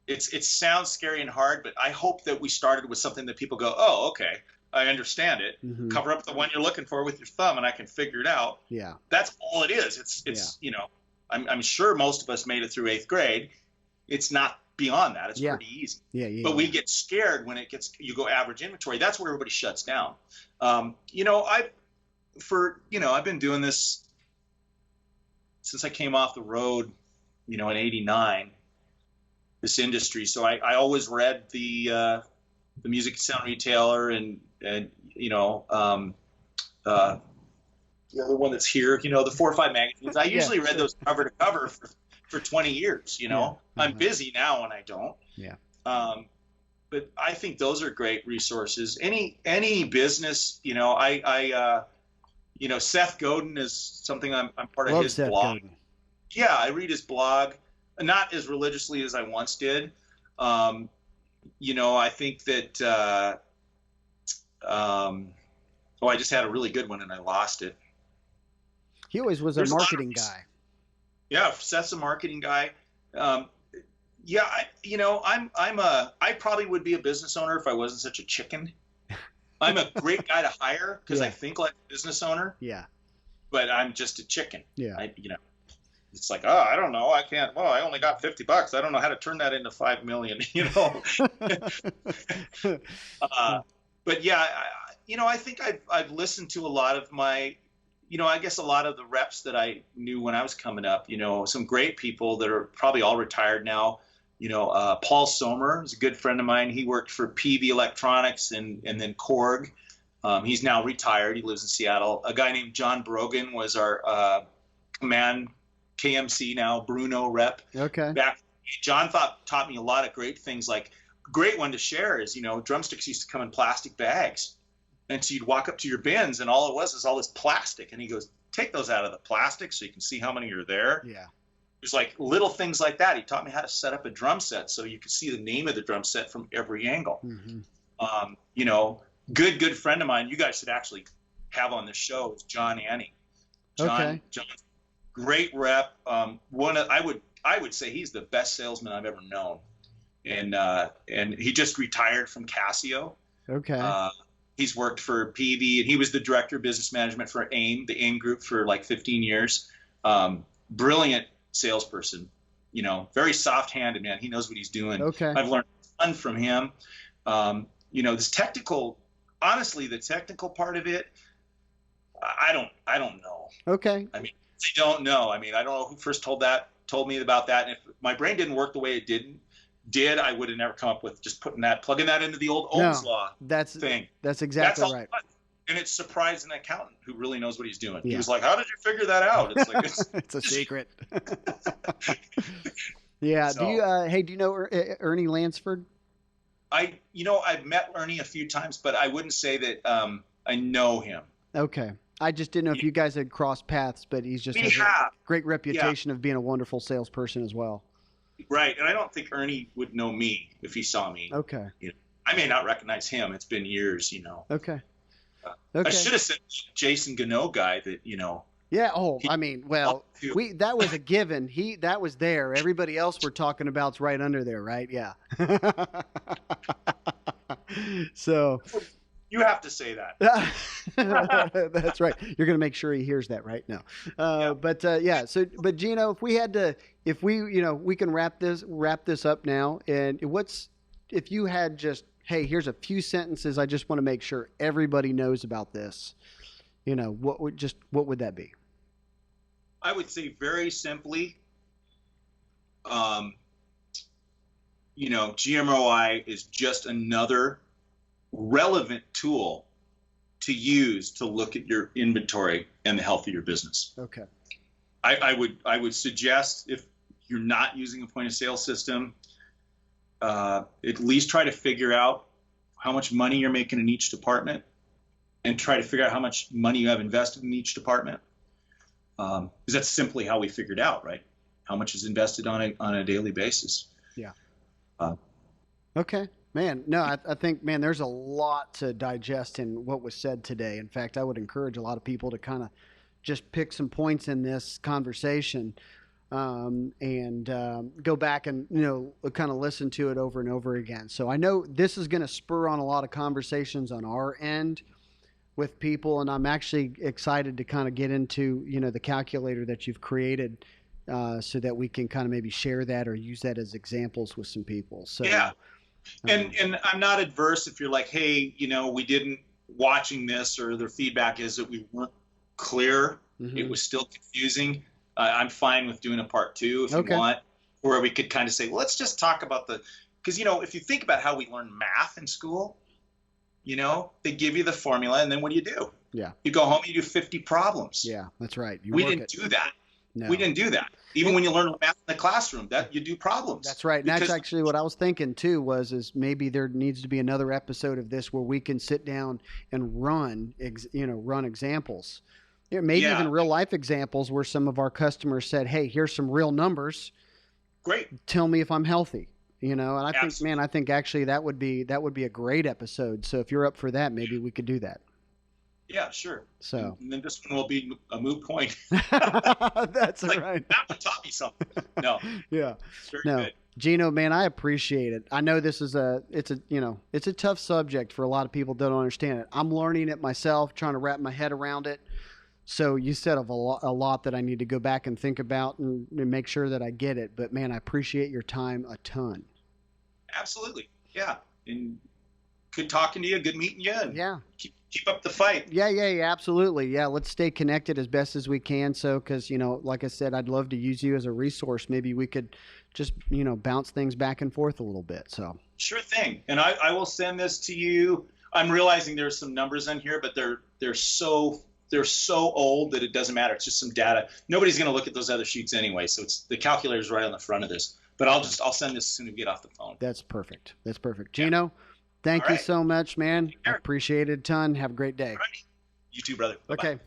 it sounds scary and hard, but I hope that we started with something that people go, oh, okay, I understand it. Hmm. Cover up the one you're looking for with your thumb and I can figure it out. Yeah. That's all it is. It's I'm sure most of us made it through 8th grade. It's not beyond that. It's Yeah. pretty easy. Yeah. Yeah. But we get scared when you go average inventory. That's where everybody shuts down. I've been doing this since I came off the road, in '89, this industry. So I always read the Music and Sound Retailer and the other one that's here, the 4 or 5 magazines. I usually read those cover to cover for 20 years. Yeah. I'm busy now when I don't. Yeah. But I think those are great resources. Any business, Seth Godin is something I'm part of Love his Seth blog. Godin. Yeah, I read his blog, not as religiously as I once did. I think that I just had a really good one and I lost it. He always was a There's a lot of marketing reasons. guy. Yeah, Seth's a marketing guy. Yeah, I probably would be a business owner if I wasn't such a chicken. I'm a great guy to hire because I think like a business owner, Yeah. but I'm just a chicken. Yeah. It's like, oh, I don't know. I can't. Well, I only got $50. I don't know how to turn that into 5 million. But yeah, I think I've listened to a lot of my, I guess a lot of the reps that I knew when I was coming up. Some great people that are probably all retired now. Paul Somer is a good friend of mine. He worked for PV Electronics and then Korg. He's now retired. He lives in Seattle. A guy named John Brogan was our command KMC now Bruno rep. Okay. John taught me a lot of great things. Like great one to share is drumsticks used to come in plastic bags, and so you'd walk up to your bins and all it was is all this plastic, and he goes, take those out of the plastic so you can see how many are there. Yeah. There's like little things like that. He taught me how to set up a drum set so you could see the name of the drum set from every angle. Mm-hmm. Good friend of mine, you guys should actually have on the show, is John Annie. John's great rep. I would say he's the best salesman I've ever known. And he just retired from Casio. Okay. He's worked for PV, and he was the director of business management for AIM, the AIM group, for like 15 years. Brilliant salesperson, very soft-handed, man. He knows what he's doing. Okay. I've learned a ton from him. This technical, honestly, the technical part of it, I don't know. Okay. I don't know. I don't know who first told me about that. And if my brain didn't work the way it did, I would have never come up with just plugging that into the old Ohm's law thing. That's exactly right. And it surprised an accountant who really knows what he's doing. Yeah. He was like, how did you figure that out? It's like, it's a secret. Yeah. So, do you know Ernie Lansford? I've met Ernie a few times, but I wouldn't say that I know him. Okay. I just didn't know if you guys had crossed paths, but he's just has a great reputation of being a wonderful salesperson as well. Right. And I don't think Ernie would know me if he saw me. Okay. I may not recognize him. It's been years, Okay. I should have said Jason Gano guy that, Yeah. Oh, that was a given. That was there. Everybody else we're talking about's right under there, right? Yeah. So you have to say that. That's right. You're going to make sure he hears that, right? No. Yeah. So, but Geno, we can wrap this up now. And if you had just hey, here's a few sentences. I just want to make sure everybody knows about this. What would that be? I would say very simply, GMROI is just another relevant tool to use to look at your inventory and the health of your business. Okay. I would suggest, if you're not using a point of sale system, at least try to figure out how much money you're making in each department, and try to figure out how much money you have invested in each department. Because that's simply how we figured out, right? How much is invested on a daily basis. Yeah. Okay. Man, no, I think, man, there's a lot to digest in what was said today. In fact, I would encourage a lot of people to kind of just pick some points in this conversation and go back and, kind of listen to it over and over again. So I know this is going to spur on a lot of conversations on our end with people, and I'm actually excited to kind of get into, the calculator that you've created so that we can kind of maybe share that or use that as examples with some people. So yeah. And I'm not adverse if you're like, hey, we didn't watching this, or their feedback is that we weren't clear. Mm-hmm. It was still confusing. I'm fine with doing a part 2 if you want, where we could kind of say, well, let's just talk about because, if you think about how we learn math in school, they give you the formula, and then what do? Yeah. You go home, you do 50 problems. Yeah, that's right. We didn't do that. No. We didn't do that. Even when you learn math in the classroom, that you do problems. That's right. And that's actually what I was thinking too, is maybe there needs to be another episode of this where we can sit down and run examples. Maybe even real life examples where some of our customers said, hey, here's some real numbers. Great. Tell me if I'm healthy. And I think actually that would be a great episode. So if you're up for that, maybe we could do that. Yeah, sure. So and then this one will be a moot point. That's like, right. That one taught me something. No. Yeah. Very good. Geno, man, I appreciate it. I know this is it's a tough subject for a lot of people that don't understand it. I'm learning it myself, trying to wrap my head around it. So you said of a lot that I need to go back and think about and make sure that I get it. But man, I appreciate your time a ton. Absolutely. Yeah. And good talking to you. Good meeting you. And yeah. Keep up the fight. Yeah, absolutely. Yeah, let's stay connected as best as we can. So, because, like I said, I'd love to use you as a resource. Maybe we could just, bounce things back and forth a little bit. So sure thing. And I will send this to you. I'm realizing there's some numbers in here, but they're so old that it doesn't matter. It's just some data. Nobody's going to look at those other sheets anyway. So the calculator's right on the front of this. But I'll send this as soon as we get off the phone. That's perfect. Geno, thank you so much, man. I appreciate it a ton. Have a great day. Alrighty. You too, brother. Bye-bye. Okay.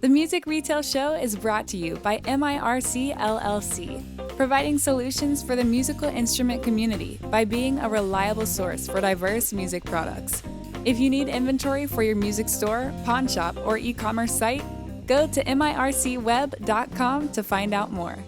The Music Retail Show is brought to you by MIRC LLC, providing solutions for the musical instrument community by being a reliable source for diverse music products. If you need inventory for your music store, pawn shop, or e-commerce site, go to mircweb.com to find out more.